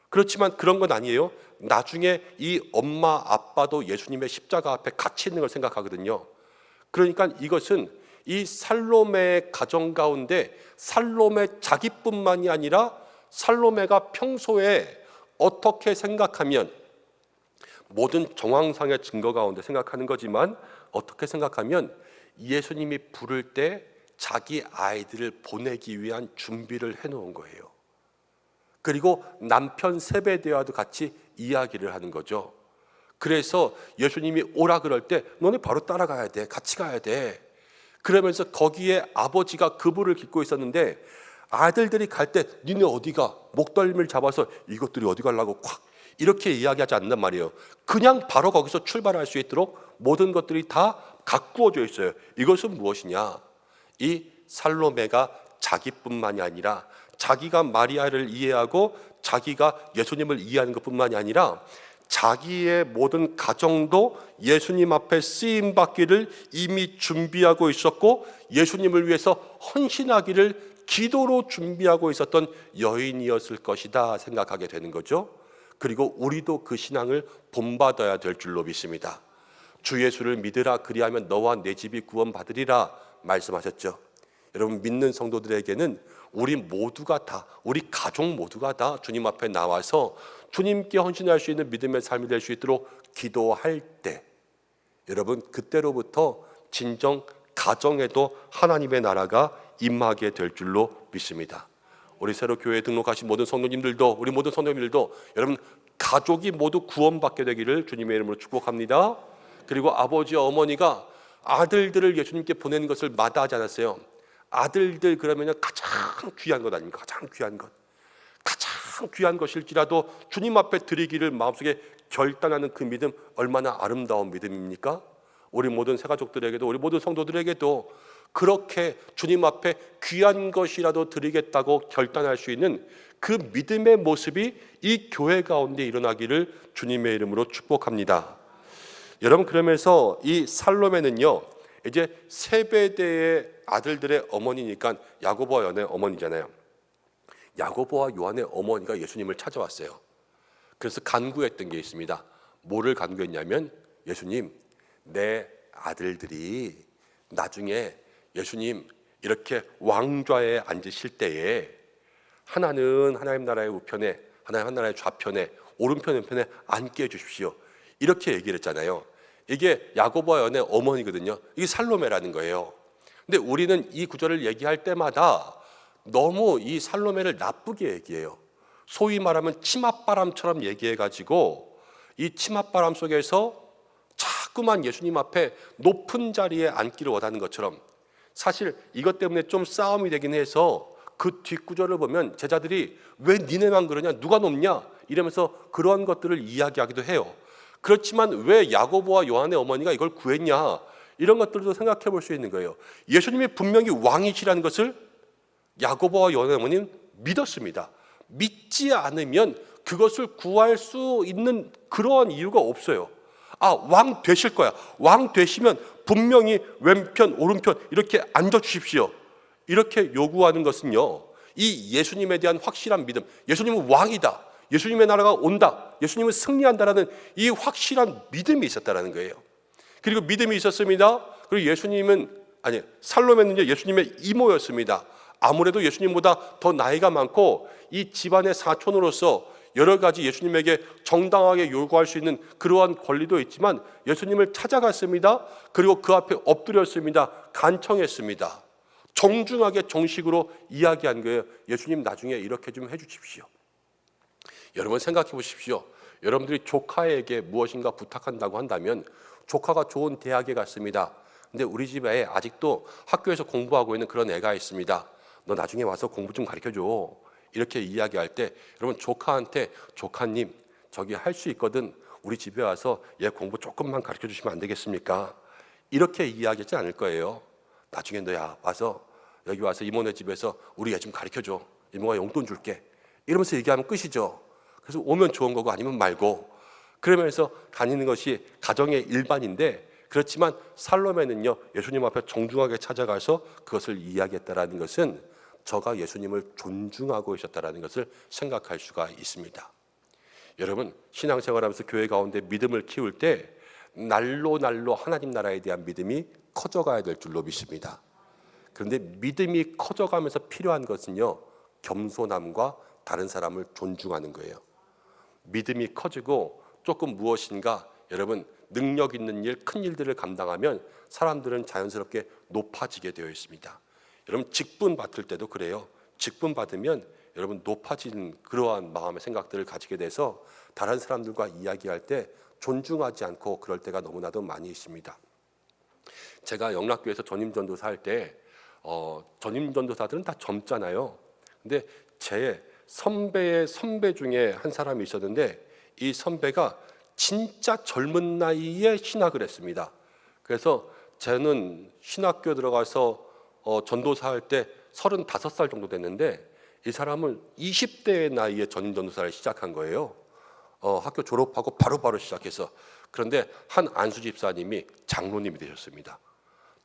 그렇지만 그런 건 아니에요. 나중에 이 엄마 아빠도 예수님의 십자가 앞에 같이 있는 걸 생각하거든요. 그러니까 이것은 이 살로메의 가정 가운데 살로메 자기뿐만이 아니라 살로메가 평소에 어떻게 생각하면, 모든 정황상의 증거 가운데 생각하는 거지만 어떻게 생각하면 예수님이 부를 때 자기 아이들을 보내기 위한 준비를 해놓은 거예요. 그리고 남편 세베대와도 같이 이야기를 하는 거죠. 그래서 예수님이 오라 그럴 때 너네 바로 따라가야 돼, 같이 가야 돼. 그러면서 거기에 아버지가 그물을 깃고 있었는데 아들들이 갈 때 니네 어디가, 목덜미를 잡아서 이것들이 어디 가려고 콱 이렇게 이야기하지 않는단 말이에요. 그냥 바로 거기서 출발할 수 있도록 모든 것들이 다 가꾸어져 있어요. 이것은 무엇이냐? 이 살로메가 자기뿐만이 아니라 자기가 마리아를 이해하고 자기가 예수님을 이해하는 것뿐만이 아니라 자기의 모든 가정도 예수님 앞에 쓰임 받기를 이미 준비하고 있었고 예수님을 위해서 헌신하기를 기도로 준비하고 있었던 여인이었을 것이다 생각하게 되는 거죠. 그리고 우리도 그 신앙을 본받아야 될 줄로 믿습니다. 주 예수를 믿으라, 그리하면 너와 내 집이 구원받으리라 말씀하셨죠. 여러분, 믿는 성도들에게는 우리 모두가 다, 우리 가족 모두가 다 주님 앞에 나와서 주님께 헌신할 수 있는 믿음의 삶이 될 수 있도록 기도할 때, 여러분 그때로부터 진정 가정에도 하나님의 나라가 임하게 될 줄로 믿습니다. 우리 새로 교회에 등록하신 모든 성도님들도, 우리 모든 성도님들도 여러분 가족이 모두 구원받게 되기를 주님의 이름으로 축복합니다. 그리고 아버지 어머니가 아들들을 예수님께 보내는 것을 마다하지 않았어요. 아들들 그러면 가장 귀한 것 아닙니까? 가장 귀한 것, 가장 귀한 것일지라도 주님 앞에 드리기를 마음속에 결단하는 그 믿음, 얼마나 아름다운 믿음입니까? 우리 모든 새가족들에게도, 우리 모든 성도들에게도 그렇게 주님 앞에 귀한 것이라도 드리겠다고 결단할 수 있는 그 믿음의 모습이 이 교회 가운데 일어나기를 주님의 이름으로 축복합니다. 여러분, 그러면서 이 살로메는요, 이제 세베대의 아들들의 어머니니까 야고보와 요한의 어머니잖아요. 야고보와 요한의 어머니가 예수님을 찾아왔어요. 그래서 간구했던 게 있습니다. 뭐를 간구했냐면, 예수님, 내 아들들이 나중에 예수님 이렇게 왕좌에 앉으실 때에 하나는 하나님 나라의 우편에, 하나님 나라의 좌편에, 오른편 왼편에 앉게 해주십시오. 이렇게 얘기를 했잖아요. 이게 야고보와 요한의 어머니거든요. 이게 살로메라는 거예요. 근데 우리는 이 구절을 얘기할 때마다 너무 이 살로메를 나쁘게 얘기해요. 소위 말하면 치맛바람처럼 얘기해가지고 이 치맛바람 속에서 자꾸만 예수님 앞에 높은 자리에 앉기를 원하는 것처럼, 사실 이것 때문에 좀 싸움이 되긴 해서 그 뒷구절을 보면 제자들이 왜 니네만 그러냐, 누가 높냐 이러면서 그런 것들을 이야기하기도 해요. 그렇지만 왜 야고보와 요한의 어머니가 이걸 구했냐, 이런 것들도 생각해 볼 수 있는 거예요. 예수님이 분명히 왕이시라는 것을 야고보와 요한의 어머니는 믿었습니다. 믿지 않으면 그것을 구할 수 있는 그러한 이유가 없어요. 아, 왕 되실 거야, 왕 되시면 분명히 왼편 오른편 이렇게 앉아주십시오, 이렇게 요구하는 것은요, 이 예수님에 대한 확실한 믿음, 예수님은 왕이다, 예수님의 나라가 온다, 예수님은 승리한다라는 이 확실한 믿음이 있었다라는 거예요. 그리고 믿음이 있었습니다. 그리고 살로메는요 예수님의 이모였습니다. 아무래도 예수님보다 더 나이가 많고 이 집안의 사촌으로서 여러 가지 예수님에게 정당하게 요구할 수 있는 그러한 권리도 있지만 예수님을 찾아갔습니다. 그리고 그 앞에 엎드렸습니다. 간청했습니다. 정중하게 정식으로 이야기한 거예요. 예수님 나중에 이렇게 좀 해주십시오. 여러분 생각해 보십시오. 여러분들이 조카에게 무엇인가 부탁한다고 한다면 조카가 좋은 대학에 갔습니다. 근데 우리 집에 아직도 학교에서 공부하고 있는 그런 애가 있습니다. 너 나중에 와서 공부 좀 가르쳐줘. 이렇게 이야기할 때 여러분 조카한테 조카님 저기 할 수 있거든. 우리 집에 와서 얘 공부 조금만 가르쳐 주시면 안 되겠습니까? 이렇게 이야기하지 않을 거예요. 나중에 너야 와서 여기 와서 이모네 집에서 우리 얘 좀 가르쳐줘. 이모가 용돈 줄게. 이러면서 얘기하면 끝이죠. 그래서 오면 좋은 거고 아니면 말고 그러면서 다니는 것이 가정의 일반인데 그렇지만 살로메는요 예수님 앞에 정중하게 찾아가서 그것을 이야기했다라는 것은 저가 예수님을 존중하고 있었다라는 것을 생각할 수가 있습니다. 여러분 신앙생활하면서 교회 가운데 믿음을 키울 때 날로 하나님 나라에 대한 믿음이 커져가야 될 줄로 믿습니다. 그런데 믿음이 커져가면서 필요한 것은요 겸손함과 다른 사람을 존중하는 거예요. 믿음이 커지고 조금 무엇인가 여러분 능력 있는 일, 큰 일들을 감당하면 사람들은 자연스럽게 높아지게 되어 있습니다. 여러분 직분 받을 때도 그래요. 직분 받으면 여러분 높아지는 그러한 마음의 생각들을 가지게 돼서 다른 사람들과 이야기할 때 존중하지 않고 그럴 때가 너무나도 많이 있습니다. 제가 영락교에서 전임전도사 할 때 전임전도사들은 다 젊잖아요. 근데 제 선배의 선배 중에 한 사람이 있었는데 이 선배가 진짜 젊은 나이에 신학을 했습니다. 그래서 저는 신학교 들어가서 전도사 할 때 35살 정도 됐는데 이 사람은 20대의 나이에 전도사를 시작한 거예요. 학교 졸업하고 바로 시작해서. 그런데 한 안수 집사님이 장로님이 되셨습니다.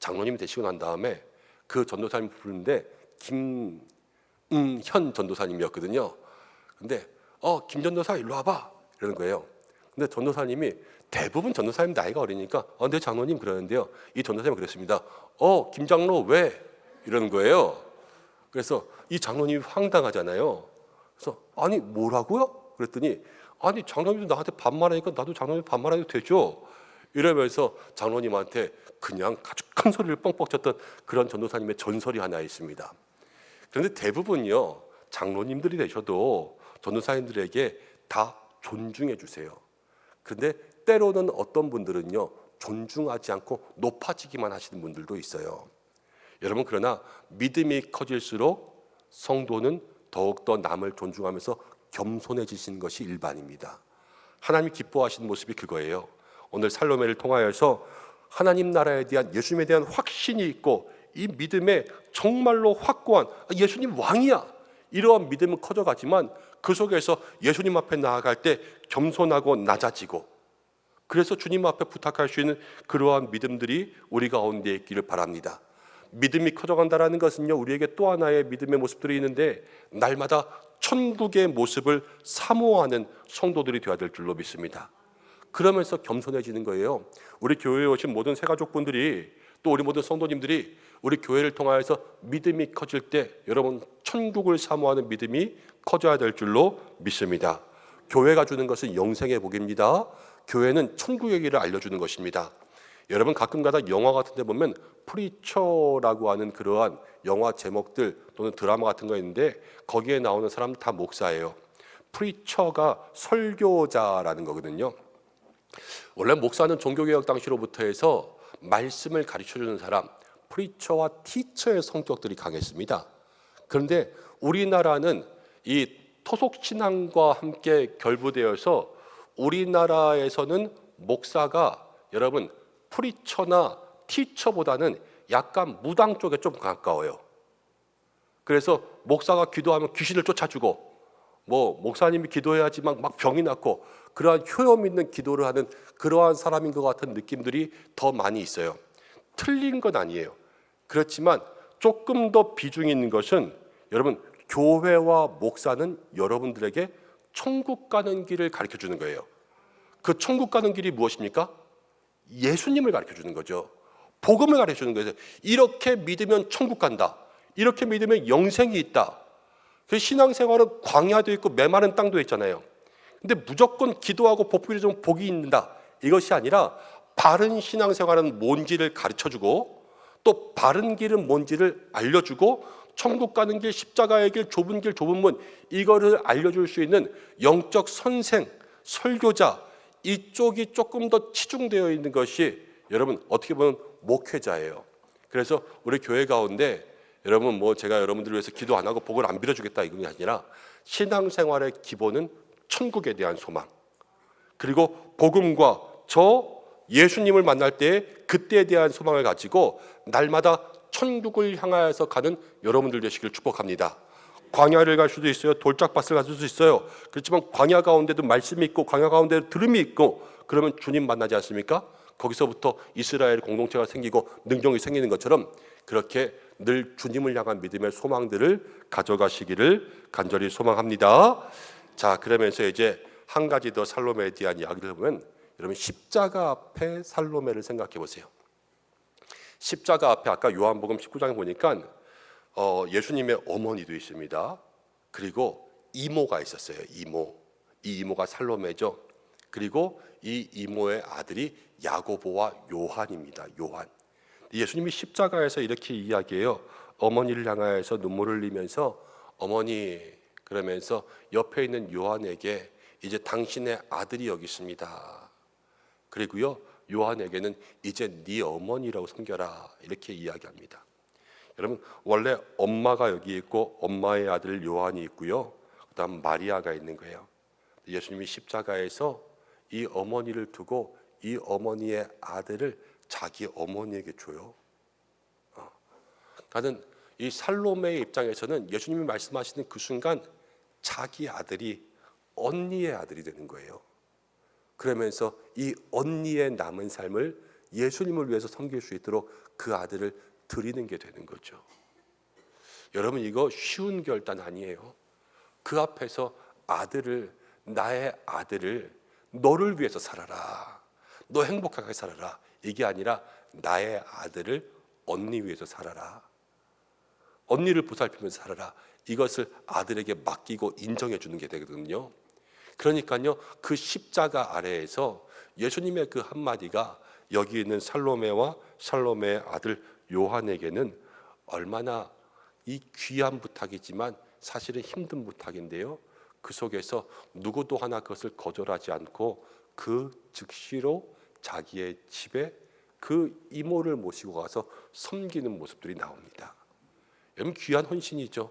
장로님이 되시고 난 다음에 그 전도사님 부르는데 김현 전도사님이었거든요. 근데 김 전도사 일로 와봐 이러는 거예요. 근데 전도사님이 대부분 전도사님 나이가 어리니까 네 장로님 그러는데요. 이 전도사님이 그랬습니다. 김 장로 왜? 이러는 거예요. 그래서 이 장로님이 황당하잖아요. 그래서 아니 뭐라고요? 그랬더니 아니 장로님도 나한테 반말하니까 나도 장로님 반말해도 되죠? 이러면서 장로님한테 그냥 아주 큰 소리를 뻥뻥 쳤던 그런 전도사님의 전설이 하나 있습니다. 그런데 대부분요 장로님들이 되셔도 전도사님들에게 다 존중해 주세요. 그런데 때로는 어떤 분들은요 존중하지 않고 높아지기만 하시는 분들도 있어요. 여러분 그러나 믿음이 커질수록 성도는 더욱더 남을 존중하면서 겸손해지시는 것이 일반입니다. 하나님이 기뻐하시는 모습이 그거예요. 오늘 살로메를 통하여서 하나님 나라에 대한 예수님에 대한 확신이 있고 이 믿음에 정말로 확고한 예수님 왕이야 이러한 믿음은 커져가지만 그 속에서 예수님 앞에 나아갈 때 겸손하고 낮아지고 그래서 주님 앞에 부탁할 수 있는 그러한 믿음들이 우리 가운데 있기를 바랍니다. 믿음이 커져간다는 것은요 우리에게 또 하나의 믿음의 모습들이 있는데 날마다 천국의 모습을 사모하는 성도들이 되어야 될 줄로 믿습니다. 그러면서 겸손해지는 거예요. 우리 교회에 오신 모든 새가족분들이 또 우리 모든 성도님들이 우리 교회를 통하여서 믿음이 커질 때 여러분 천국을 사모하는 믿음이 커져야 될 줄로 믿습니다. 교회가 주는 것은 영생의 복입니다. 교회는 천국의 길을 알려주는 것입니다. 여러분 가끔가다 영화 같은 데 보면 프리처라고 하는 그러한 영화 제목들 또는 드라마 같은 거 있는데 거기에 나오는 사람들 다 목사예요. 프리처가 설교자라는 거거든요. 원래 목사는 종교개혁 당시로부터 해서 말씀을 가르쳐주는 사람, 프리처와 티처의 성격들이 강했습니다. 그런데 우리나라는 이 토속신앙과 함께 결부되어서 우리나라에서는 목사가 여러분 프리처나 티처보다는 약간 무당 쪽에 좀 가까워요. 그래서 목사가 기도하면 귀신을 쫓아주고 목사님이 기도해야지만 막 병이 낫고 그러한 효험 있는 기도를 하는 그러한 사람인 것 같은 느낌들이 더 많이 있어요. 틀린 건 아니에요. 그렇지만 조금 더 비중이 있는 것은 여러분 교회와 목사는 여러분들에게 천국 가는 길을 가르쳐 주는 거예요. 그 천국 가는 길이 무엇입니까? 예수님을 가르쳐 주는 거죠. 복음을 가르쳐 주는 거예요. 이렇게 믿으면 천국 간다. 이렇게 믿으면 영생이 있다. 그 신앙생활은 광야도 있고 메마른 땅도 있잖아요. 근데 무조건 기도하고 복비를 좀 복이 있는다. 이것이 아니라 바른 신앙생활은 뭔지를 가르쳐주고 또 바른 길은 뭔지를 알려주고 천국 가는 길, 십자가의 길, 좁은 길, 좁은 문 이거를 알려줄 수 있는 영적 선생, 설교자 이쪽이 조금 더 치중되어 있는 것이 여러분 어떻게 보면 목회자예요. 그래서 우리 교회 가운데 여러분 뭐 제가 여러분들을 위해서 기도 안 하고 복을 안 빌어주겠다 이건 아니라 신앙생활의 기본은 천국에 대한 소망 그리고 복음과 저 예수님을 만날 때 그때에 대한 소망을 가지고 날마다 천국을 향하여서 가는 여러분들 되시기를 축복합니다. 광야를 갈 수도 있어요. 돌짝밭을 갈 수도 있어요. 그렇지만 광야 가운데도 말씀이 있고 광야 가운데도 들음이 있고 그러면 주님 만나지 않습니까? 거기서부터 이스라엘 공동체가 생기고 능력이 생기는 것처럼 그렇게 늘 주님을 향한 믿음의 소망들을 가져가시기를 간절히 소망합니다. 자, 그러면서 이제 한 가지 더 살로메에 대한 이야기를 보면 여러분 십자가 앞에 살로메를 생각해 보세요. 십자가 앞에 아까 요한복음 19장에 보니까 예수님의 어머니도 있습니다. 그리고 이모가 있었어요. 이모. 이 이모가 살로메죠. 그리고 이 이모의 아들이 야고보와 요한입니다. 요한. 예수님이 십자가에서 이렇게 이야기해요. 어머니를 향하여서 눈물을 흘리면서 어머니 그러면서 옆에 있는 요한에게 이제 당신의 아들이 여기 있습니다. 그리고요 요한에게는 이제 네 어머니라고 섬겨라 이렇게 이야기합니다. 여러분 원래 엄마가 여기 있고 엄마의 아들 요한이 있고요. 그다음 마리아가 있는 거예요. 예수님이 십자가에서 이 어머니를 두고 이 어머니의 아들을 자기 어머니에게 줘요. 나는 이 살로메의 입장에서는 예수님이 말씀하시는 그 순간 자기 아들이 언니의 아들이 되는 거예요. 그러면서 이 언니의 남은 삶을 예수님을 위해서 섬길 수 있도록 그 아들을 드리는 게 되는 거죠. 여러분 이거 쉬운 결단 아니에요. 그 앞에서 아들을 나의 아들을 너를 위해서 살아라. 너 행복하게 살아라. 이게 아니라 나의 아들을 언니 위해서 살아라. 언니를 보살피면서 살아라. 이것을 아들에게 맡기고 인정해 주는 게 되거든요. 그러니까요 그 십자가 아래에서 예수님의 그 한마디가 여기 있는 살로메와 살로메의 아들 요한에게는 얼마나 이 귀한 부탁이지만 사실은 힘든 부탁인데요. 그 속에서 누구도 하나 그것을 거절하지 않고 그 즉시로 자기의 집에 그 이모를 모시고 가서 섬기는 모습들이 나옵니다. 여러분 귀한 헌신이죠.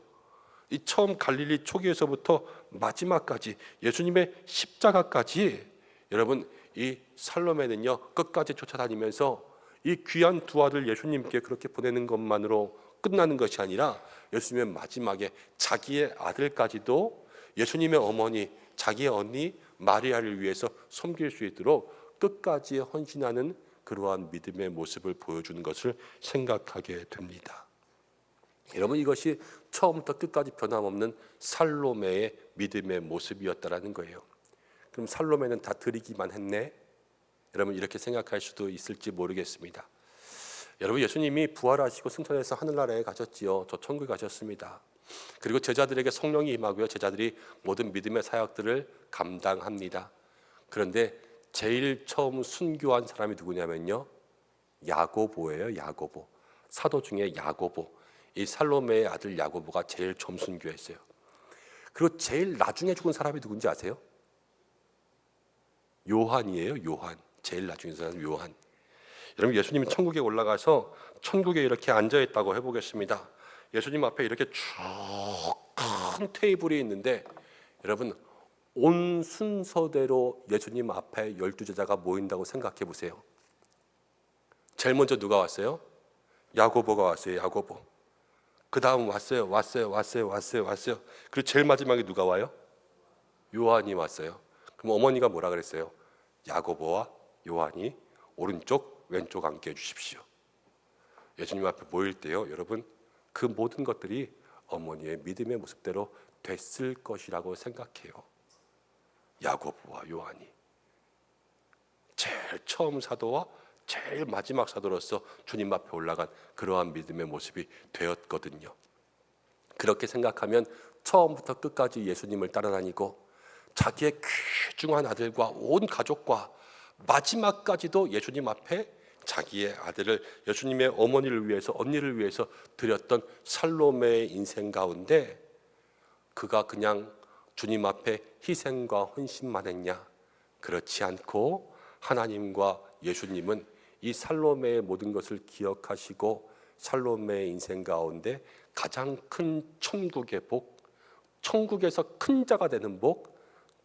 이 처음 갈릴리 초기에서부터 마지막까지 예수님의 십자가까지 여러분 이 살로메는요 끝까지 쫓아다니면서 이 귀한 두 아들 예수님께 그렇게 보내는 것만으로 끝나는 것이 아니라 예수님의 마지막에 자기의 아들까지도 예수님의 어머니 자기의 언니 마리아를 위해서 섬길 수 있도록 끝까지 헌신하는 그러한 믿음의 모습을 보여주는 것을 생각하게 됩니다. 여러분 이것이 처음부터 끝까지 변함없는 살로메의 믿음의 모습이었다라는 거예요. 그럼 살로메는 다 드리기만 했네? 여러분 이렇게 생각할 수도 있을지 모르겠습니다. 여러분 예수님이 부활하시고 승천해서 하늘나라에 가셨지요. 저 천국에 가셨습니다. 그리고 제자들에게 성령이 임하고요. 제자들이 모든 믿음의 사역들을 감당합니다. 그런데 제일 처음 순교한 사람이 누구냐면요. 야고보예요. 야고보. 사도 중에 야고보. 이 살로메의 아들 야고보가 제일 처음 순교했어요. 그리고 제일 나중에 죽은 사람이 누군지 아세요? 요한이에요. 요한. 제일 나중에 죽은 사람 요한. 여러분 예수님이 천국에 올라가서 천국에 이렇게 앉아있다고 해보겠습니다. 예수님 앞에 이렇게 쭉 큰 테이블이 있는데 여러분 온 순서대로 예수님 앞에 12제자가 모인다고 생각해 보세요. 제일 먼저 누가 왔어요? 야고보가 왔어요. 야고보. 그 다음 왔어요. 그리고 제일 마지막에 누가 와요? 요한이 왔어요. 그럼 어머니가 뭐라 그랬어요? 야고보와 요한이 오른쪽 왼쪽 앉게 해주십시오. 예수님 앞에 모일 때요 여러분 그 모든 것들이 어머니의 믿음의 모습대로 됐을 것이라고 생각해요. 야고보와 요한이 제일 처음 사도와 제일 마지막 사도로서 주님 앞에 올라간 그러한 믿음의 모습이 되었거든요. 그렇게 생각하면 처음부터 끝까지 예수님을 따라다니고 자기의 귀중한 아들과 온 가족과 마지막까지도 예수님 앞에 자기의 아들을 예수님의 어머니를 위해서, 언니를 위해서 드렸던 살로메의 인생 가운데 그가 그냥 주님 앞에 희생과 헌신만 했냐? 그렇지 않고 하나님과 예수님은 이 살로메의 모든 것을 기억하시고 살로메의 인생 가운데 가장 큰 천국의 복, 천국에서 큰 자가 되는 복,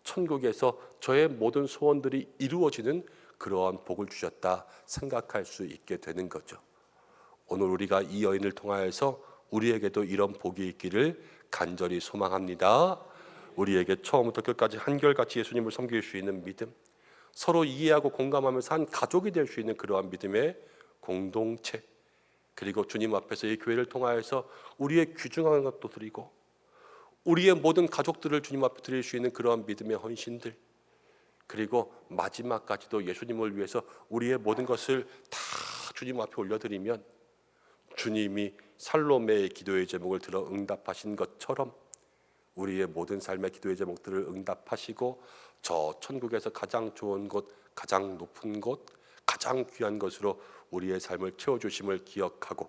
천국에서 저의 모든 소원들이 이루어지는 그러한 복을 주셨다 생각할 수 있게 되는 거죠. 오늘 우리가 이 여인을 통하여서 우리에게도 이런 복이 있기를 간절히 소망합니다. 우리에게 처음부터 끝까지 한결같이 예수님을 섬길 수 있는 믿음, 서로 이해하고 공감하면서 한 가족이 될 수 있는 그러한 믿음의 공동체, 그리고 주님 앞에서 이 교회를 통하여서 우리의 귀중한 것도 드리고 우리의 모든 가족들을 주님 앞에 드릴 수 있는 그러한 믿음의 헌신들, 그리고 마지막까지도 예수님을 위해서 우리의 모든 것을 다 주님 앞에 올려드리면 주님이 살로메의 기도의 제목을 들어 응답하신 것처럼 우리의 모든 삶의 기도의 제목들을 응답하시고 저 천국에서 가장 좋은 곳, 가장 높은 곳, 가장 귀한 것으로 우리의 삶을 채워주심을 기억하고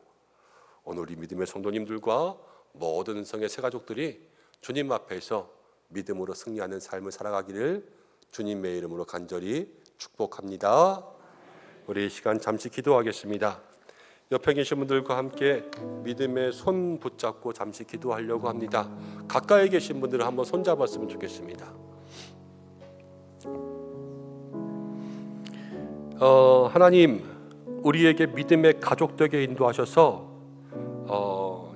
오늘 우리 믿음의 성도님들과 모든 성의 새가족들이 주님 앞에서 믿음으로 승리하는 삶을 살아가기를 주님의 이름으로 간절히 축복합니다. 우리 이 시간 잠시 기도하겠습니다. 옆에 계신 분들과 함께 믿음의 손 붙잡고 잠시 기도하려고 합니다. 가까이 계신 분들은 한번 손 잡았으면 좋겠습니다. 하나님, 우리에게 믿음의 가족 되게 인도하셔서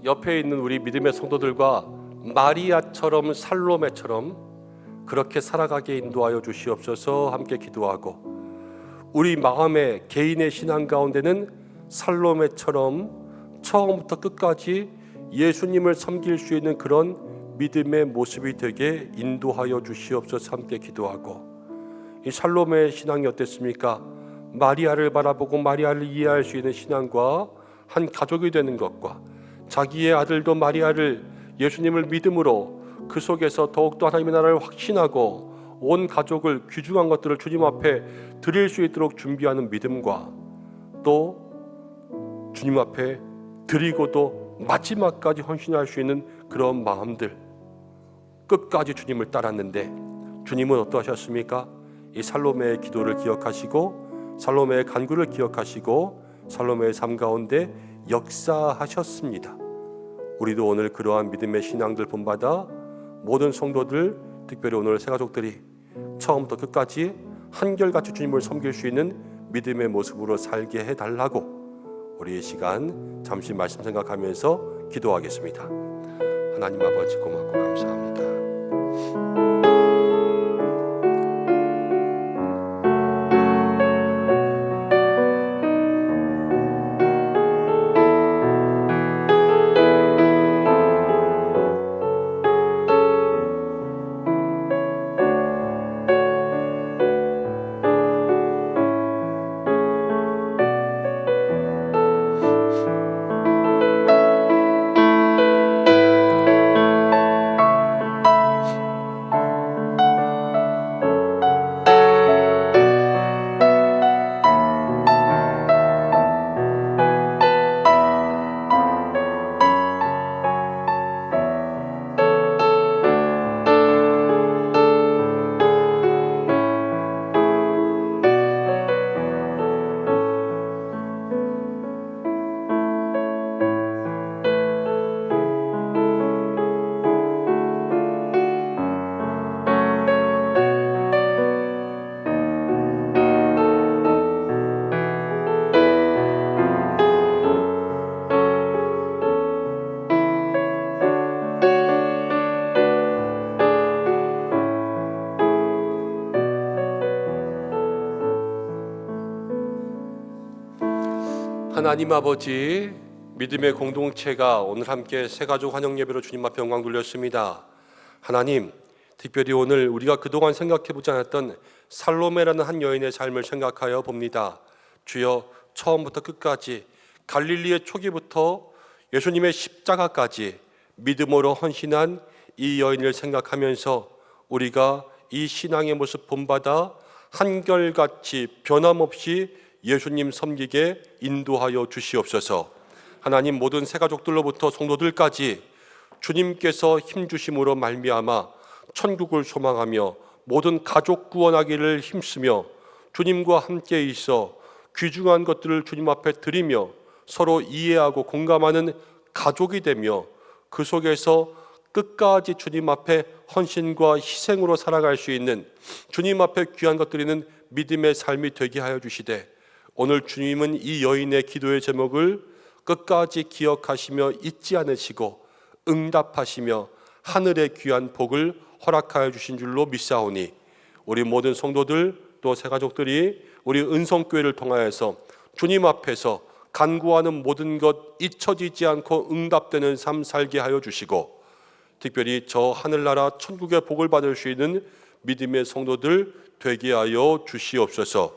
옆에 있는 우리 믿음의 성도들과 마리아처럼 살로메처럼 그렇게 살아가게 인도하여 주시옵소서. 함께 기도하고 우리 마음의 개인의 신앙 가운데는 살로메처럼 처음부터 끝까지 예수님을 섬길 수 있는 그런 믿음의 모습이 되게 인도하여 주시옵소서. 함께 기도하고 이 살로메의 신앙이 어땠습니까? 마리아를 바라보고 마리아를 이해할 수 있는 신앙과 한 가족이 되는 것과 자기의 아들도 마리아를 예수님을 믿음으로 그 속에서 더욱더 하나님의 나라를 확신하고 온 가족을 귀중한 것들을 주님 앞에 드릴 수 있도록 준비하는 믿음과 또 주님 앞에 드리고도 마지막까지 헌신할 수 있는 그런 마음들, 끝까지 주님을 따랐는데 주님은 어떠하셨습니까? 이 살로메의 기도를 기억하시고 살로메의 간구를 기억하시고 살로메의 삶 가운데 역사하셨습니다. 우리도 오늘 그러한 믿음의 신앙들 본받아 모든 성도들, 특별히 오늘 새가족들이 처음부터 끝까지 한결같이 주님을 섬길 수 있는 믿음의 모습으로 살게 해달라고 우리 이 시간 잠시 말씀 생각하면서 기도하겠습니다. 하나님 아버지 고맙고 감사합니다. 하나님 아버지, 믿음의 공동체가 오늘 함께 새가족 환영 예배로 주님 앞에 영광 돌렸습니다. 하나님, 특별히 오늘 우리가 그동안 생각해보지 않았던 살로메라는 한 여인의 삶을 생각하여 봅니다. 주여 처음부터 끝까지 갈릴리의 초기부터 예수님의 십자가까지 믿음으로 헌신한 이 여인을 생각하면서 우리가 이 신앙의 모습 본받아 한결같이 변함없이 예수님 섬기게 인도하여 주시옵소서. 하나님, 모든 새가족들로부터 성도들까지 주님께서 힘주심으로 말미암아 천국을 소망하며 모든 가족 구원하기를 힘쓰며 주님과 함께 있어 귀중한 것들을 주님 앞에 드리며 서로 이해하고 공감하는 가족이 되며 그 속에서 끝까지 주님 앞에 헌신과 희생으로 살아갈 수 있는, 주님 앞에 귀한 것 드리는 믿음의 삶이 되게 하여 주시되, 오늘 주님은 이 여인의 기도의 제목을 끝까지 기억하시며 잊지 않으시고 응답하시며 하늘의 귀한 복을 허락하여 주신 줄로 믿사오니, 우리 모든 성도들 또 새가족들이 우리 은성교회를 통하여서 주님 앞에서 간구하는 모든 것 잊혀지지 않고 응답되는 삶 살게 하여 주시고, 특별히 저 하늘나라 천국의 복을 받을 수 있는 믿음의 성도들 되게 하여 주시옵소서.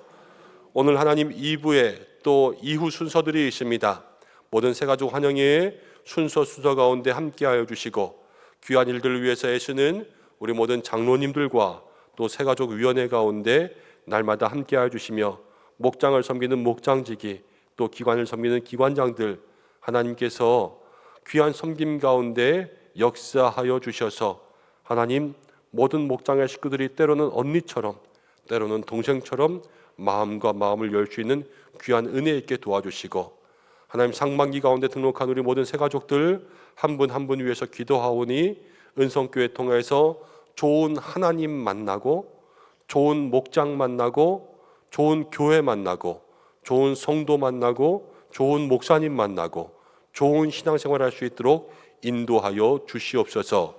오늘 하나님 2부에 또 이후 순서들이 있습니다. 모든 새가족 환영회의 순서 가운데 함께하여 주시고, 귀한 일들을 위해서 애쓰는 우리 모든 장로님들과 또 새가족위원회 가운데 날마다 함께하여 주시며, 목장을 섬기는 목장직이 또 기관을 섬기는 기관장들, 하나님께서 귀한 섬김 가운데 역사하여 주셔서 하나님, 모든 목장의 식구들이 때로는 언니처럼 때로는 동생처럼 마음과 마음을 열 수 있는 귀한 은혜 있게 도와주시고, 하나님 상반기 가운데 등록한 우리 모든 새가족들 한 분 한 분 위해서 기도하오니 은성교회 통해서 좋은 하나님 만나고, 좋은 목장 만나고, 좋은 교회 만나고, 좋은 성도 만나고, 좋은 목사님 만나고, 좋은 신앙생활 할 수 있도록 인도하여 주시옵소서.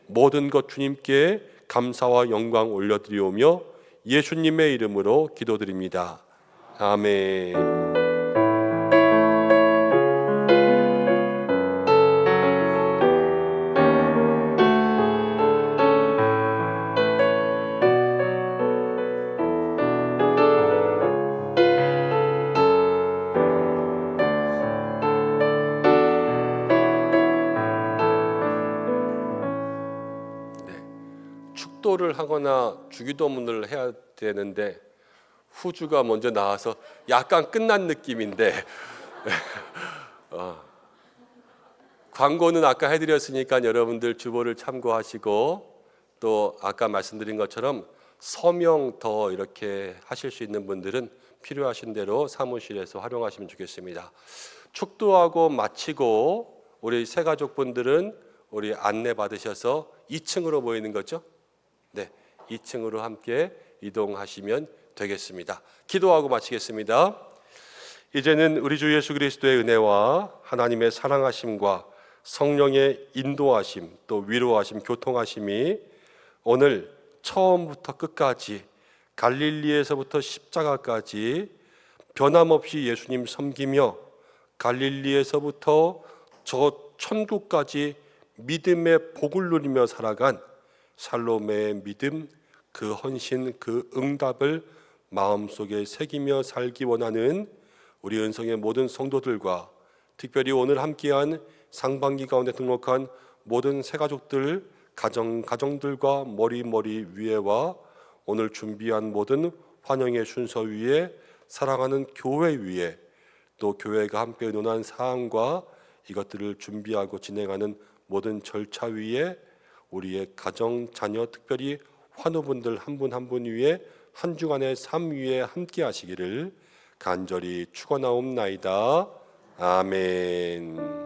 모든 것 주님께 감사와 영광 올려드리오며 예수님의 이름으로 기도드립니다. 아멘. 축도를 하거나 주기도문을 해야 되는데 후주가 먼저 나와서 약간 끝난 느낌인데 광고는 아까 해드렸으니까 여러분들 주보를 참고하시고, 또 아까 말씀드린 것처럼 서명 더 이렇게 하실 수 있는 분들은 필요하신 대로 사무실에서 활용하시면 좋겠습니다. 축도하고 마치고 우리 새가족분들은 우리 안내 받으셔서 2층으로 모이는 거죠? 네, 2층으로 함께 이동하시면 되겠습니다. 기도하고 마치겠습니다. 이제는 우리 주 예수 그리스도의 은혜와 하나님의 사랑하심과 성령의 인도하심, 또 위로하심, 교통하심이 오늘 처음부터 끝까지 갈릴리에서부터 십자가까지 변함없이 예수님 섬기며 갈릴리에서부터 저 천국까지 믿음의 복을 누리며 살아간 살로메의 믿음, 그 헌신, 그 응답을 마음속에 새기며 살기 원하는 우리 은성의 모든 성도들과, 특별히 오늘 함께한 상반기 가운데 등록한 모든 새가족들, 가정들과 머리 위에와 오늘 준비한 모든 환영의 순서 위에, 사랑하는 교회 위에, 또 교회가 함께 의논한 사항과 이것들을 준비하고 진행하는 모든 절차 위에, 우리의 가정, 자녀, 특별히 환우분들 한 분 한 분 위에 한 주간의 삶 위에 함께 하시기를 간절히 축원하옵나이다. 아멘.